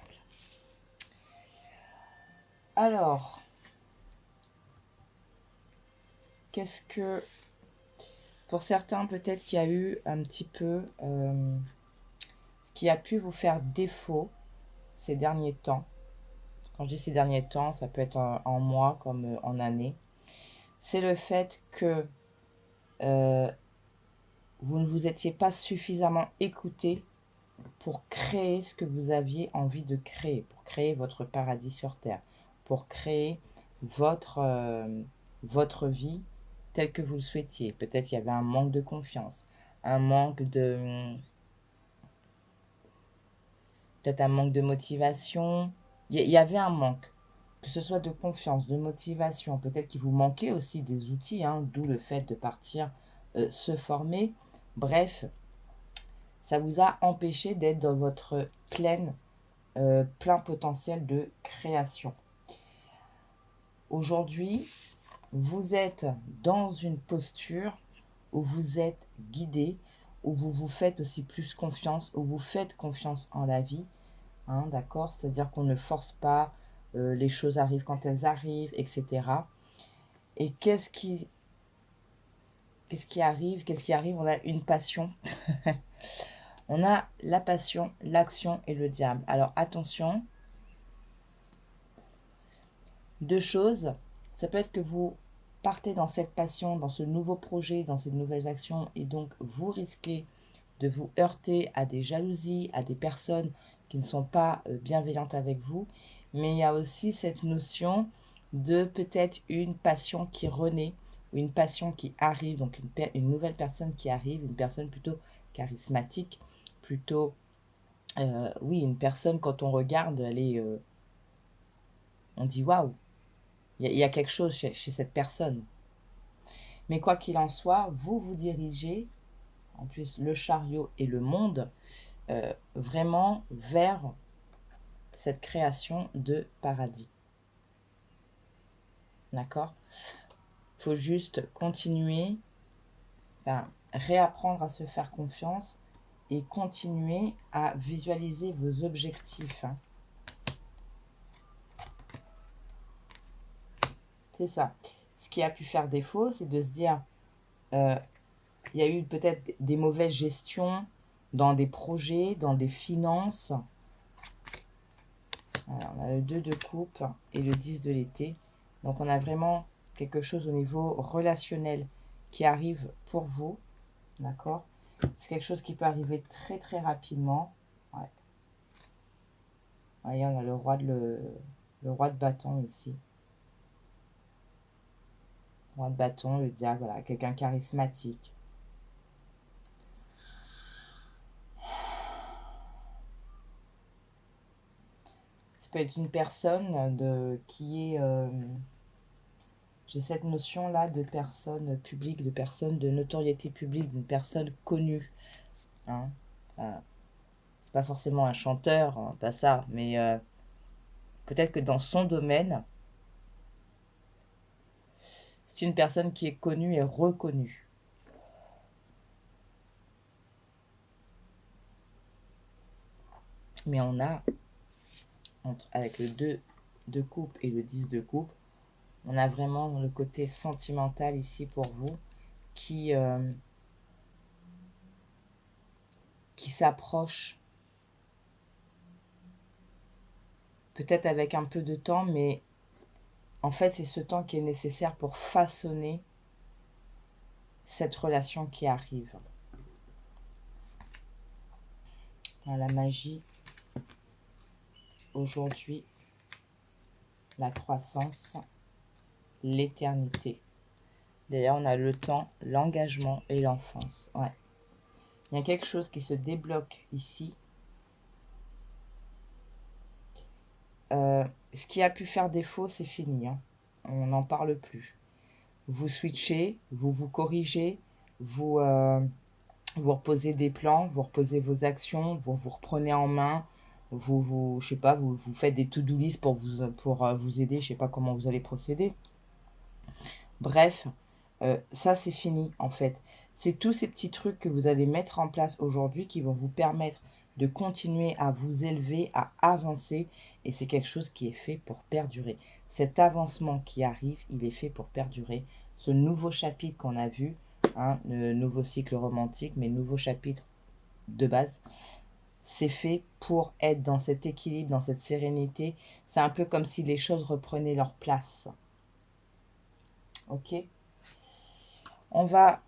[SPEAKER 1] Alors, qu'est-ce que... Pour certains, peut-être qu'il y a eu un petit peu... ce qui a pu vous faire défaut ces derniers temps. Quand je dis ces derniers temps, ça peut être en mois comme en année. C'est le fait que vous ne vous étiez pas suffisamment écouté pour créer ce que vous aviez envie de créer, pour créer votre paradis sur Terre, pour créer votre vie telle que vous le souhaitiez. Peut-être qu'il y avait un manque de confiance, un manque de... peut-être un manque de motivation. Il y avait un manque, que ce soit de confiance, de motivation. Peut-être qu'il vous manquait aussi des outils, hein, d'où le fait de partir se former. Bref, ça vous a empêché d'être dans votre plein potentiel de création. Aujourd'hui, vous êtes dans une posture où vous êtes guidé, où vous vous faites aussi plus confiance, où vous faites confiance en la vie, hein, d'accord? C'est-à-dire qu'on ne force pas, les choses arrivent quand elles arrivent, etc. Et qu'est-ce qui arrive? Qu'est-ce qui arrive? On a une passion. On a la passion, l'action et le diable. Alors attention, deux choses. Ça peut être que vous partez dans cette passion, dans ce nouveau projet, dans ces nouvelles actions, et donc vous risquez de vous heurter à des jalousies, à des personnes qui ne sont pas bienveillantes avec vous. Mais il y a aussi cette notion de peut-être une passion qui renaît, ou une passion qui arrive, donc une nouvelle personne qui arrive, une personne plutôt charismatique, plutôt, oui, une personne, quand on regarde, elle est, on dit waouh, il y a quelque chose chez cette personne. Mais quoi qu'il en soit, vous vous dirigez, en plus le chariot et le monde, vraiment vers cette création de paradis. D'accord? Il faut juste continuer, enfin, réapprendre à se faire confiance et continuer à visualiser vos objectifs. Hein. C'est ça. Ce qui a pu faire défaut, c'est de se dire, il y a eu peut-être des mauvaises gestions dans des projets, dans des finances. Alors, on a le 2 de coupe et le 10 de l'été. Donc, on a vraiment quelque chose au niveau relationnel qui arrive pour vous. D'accord? C'est quelque chose qui peut arriver très, très rapidement. Ouais. Voyez, on a le roi de bâton ici. Roi de bâton, le diable, voilà, quelqu'un charismatique. Ça peut être une personne qui est... j'ai cette notion-là de personne publique, de personne de notoriété publique, d'une personne connue. Hein. C'est pas forcément un chanteur, hein, pas ça, mais peut-être que dans son domaine, c'est une personne qui est connue et reconnue. Mais on a, avec le 2 de coupe et le 10 de coupe, on a vraiment le côté sentimental ici pour vous qui s'approche. Peut-être avec un peu de temps, mais en fait, c'est ce temps qui est nécessaire pour façonner cette relation qui arrive. Dans la magie, aujourd'hui, la croissance, l'éternité. D'ailleurs, on a le temps, l'engagement et l'enfance. Ouais. Il y a quelque chose qui se débloque ici. Ce qui a pu faire défaut, c'est fini. Hein. On n'en parle plus. Vous switchez, vous vous corrigez, vous reposez des plans, vous reposez vos actions, vous vous reprenez en main, je sais pas, vous faites des to-do list pour vous aider, je sais pas comment vous allez procéder. Bref, ça c'est fini en fait. C'est tous ces petits trucs que vous allez mettre en place aujourd'hui qui vont vous permettre de continuer à vous élever, à avancer. Et c'est quelque chose qui est fait pour perdurer. Cet avancement qui arrive, il est fait pour perdurer. Ce nouveau chapitre qu'on a vu, hein, le nouveau cycle romantique, mais nouveau chapitre de base, c'est fait pour être dans cet équilibre, dans cette sérénité. C'est un peu comme si les choses reprenaient leur place. Ok ? On va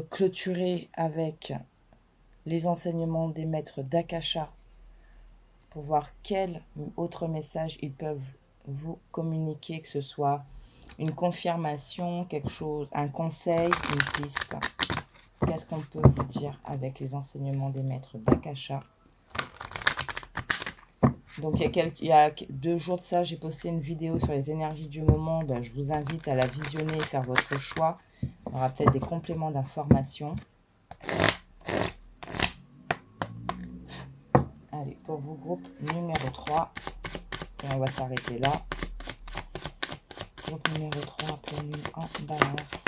[SPEAKER 1] clôturer avec les enseignements des maîtres d'Akasha pour voir quel autre message ils peuvent vous communiquer, que ce soit une confirmation, quelque chose, un conseil, une piste. Qu'est-ce qu'on peut vous dire avec les enseignements des maîtres d'Akasha? Donc, il y a 2 jours de ça, j'ai posté une vidéo sur les énergies du moment. Je vous invite à la visionner et faire votre choix. Il y aura peut-être des compléments d'informations. Allez, pour vous, groupe numéro 3. Et on va s'arrêter là. Groupe numéro 3, pleine lune en balance.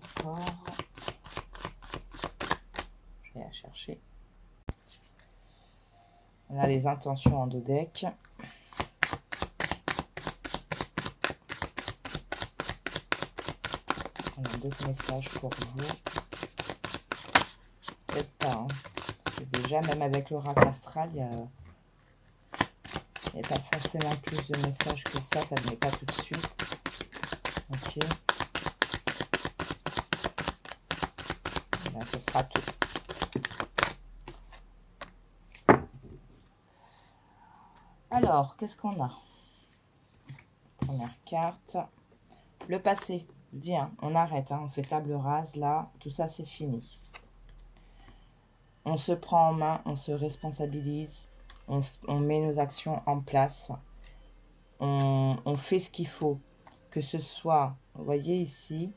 [SPEAKER 1] D'accord. Je vais la chercher. On a les intentions en 2 decks. On a d'autres messages pour vous. Peut-être pas, hein. Parce que déjà, même avec l'oracle astral, il n'y a pas forcément plus de messages que ça. Ça ne venait pas tout de suite. Ok. Là, ce sera tout. Alors, qu'est-ce qu'on a? Première carte. Le passé. Je dis, hein, on arrête. Hein, on fait table rase. Là, tout ça, c'est fini. On se prend en main, on se responsabilise, on met nos actions en place, on fait ce qu'il faut, que ce soit, vous voyez ici,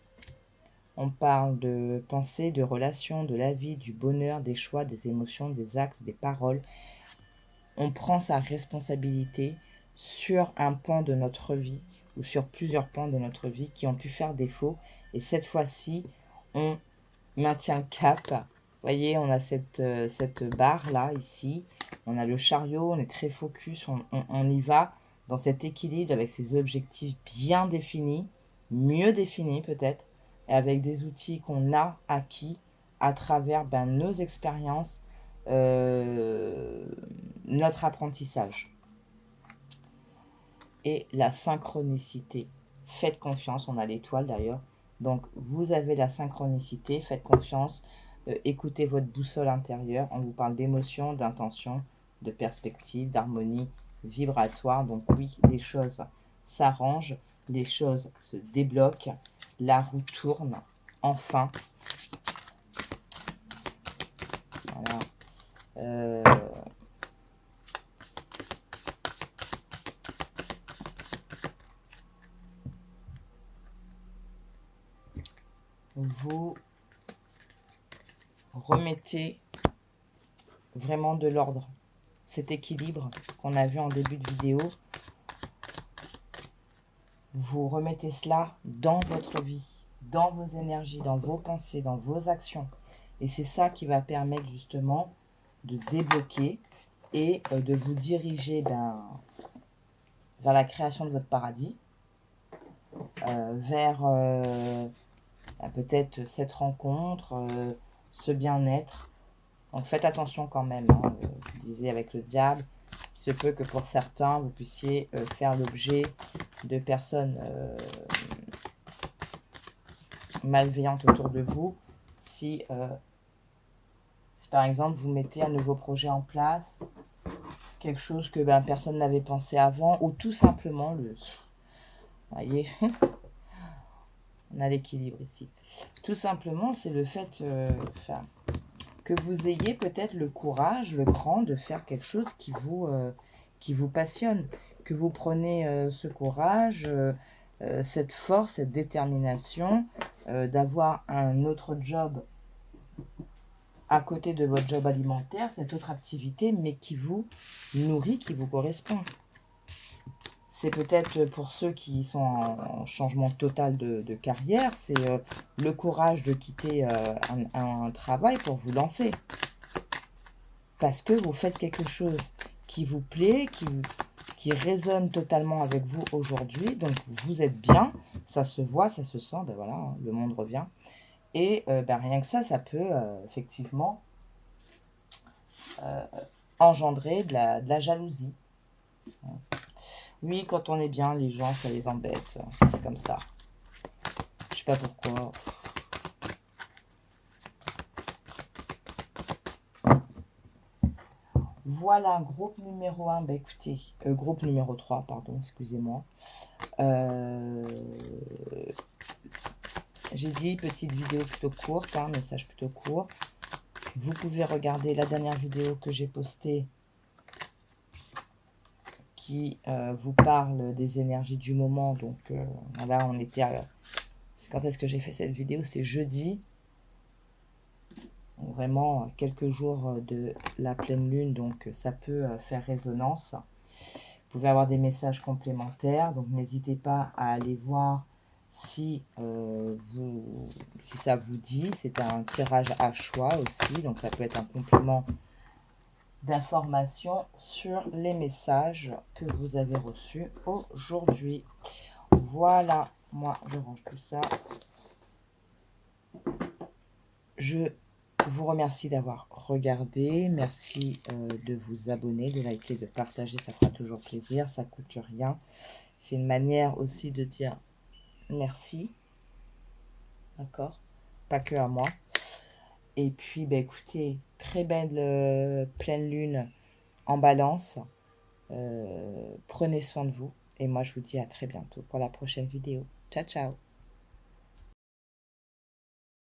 [SPEAKER 1] on parle de pensée, de relations, de la vie, du bonheur, des choix, des émotions, des actes, des paroles. On prend sa responsabilité sur un pan de notre vie ou sur plusieurs pans de notre vie qui ont pu faire défaut. Et cette fois-ci, on maintient le cap. Vous voyez, on a cette barre là, ici. On a le chariot, on est très focus, on y va dans cet équilibre avec ces objectifs bien définis, mieux définis peut-être, et avec des outils qu'on a acquis à travers nos expériences, notre apprentissage. Et la synchronicité. Faites confiance, on a l'étoile d'ailleurs. Donc vous avez la synchronicité, faites confiance, écoutez votre boussole intérieure. On vous parle d'émotion, d'intention, de perspective, d'harmonie vibratoire. Donc oui, les choses s'arrangent, les choses se débloquent, la roue tourne, enfin. Voilà. Vous remettez vraiment de l'ordre. Cet équilibre qu'on a vu en début de vidéo, vous remettez cela dans votre vie, dans vos énergies, dans vos pensées, dans vos actions. Et c'est ça qui va permettre justement de débloquer et de vous diriger vers la création de votre paradis, vers peut-être cette rencontre, ce bien-être. Donc faites attention quand même, hein, je disais avec le diable, il se peut que pour certains, vous puissiez faire l'objet de personnes malveillantes autour de vous. Si par exemple vous mettez un nouveau projet en place, quelque chose que personne n'avait pensé avant, ou tout simplement vous voyez, on a l'équilibre ici. Tout simplement, c'est le fait que vous ayez peut-être le courage, le cran de faire quelque chose qui vous passionne, que vous prenez ce courage, cette force, cette détermination d'avoir un autre job à côté de votre job alimentaire, cette autre activité, mais qui vous nourrit, qui vous correspond. C'est peut-être pour ceux qui sont en changement total de carrière, c'est le courage de quitter un travail pour vous lancer. Parce que vous faites quelque chose qui vous plaît, qui résonne totalement avec vous aujourd'hui. Donc vous êtes bien, ça se voit, ça se sent, voilà, hein, le monde revient. Et rien que ça peut effectivement engendrer de la jalousie. Oui, quand on est bien, les gens, ça les embête. C'est comme ça. Je sais pas pourquoi. Voilà, groupe numéro 1. Écoutez, groupe numéro 3, pardon, excusez-moi. J'ai dit petite vidéo plutôt courte, un message plutôt court. Vous pouvez regarder la dernière vidéo que j'ai postée qui vous parle des énergies du moment. Donc voilà, on était à... Quand est-ce que j'ai fait cette vidéo? C'est jeudi. Donc, vraiment quelques jours de la pleine lune, donc ça peut faire résonance. Vous pouvez avoir des messages complémentaires, donc n'hésitez pas à aller voir si ça vous dit. C'est un tirage à choix aussi, donc ça peut être un complément d'informations sur les messages que vous avez reçus aujourd'hui. Voilà, moi je range tout ça. Je vous remercie d'avoir regardé. Merci de vous abonner, de liker, de partager. Ça fera toujours plaisir. Ça ne coûte rien. C'est une manière aussi de dire merci. D'accord? Pas que à moi. Et puis, écoutez, très belle pleine lune en balance. Prenez soin de vous. Et moi, je vous dis à très bientôt pour la prochaine vidéo. Ciao, ciao!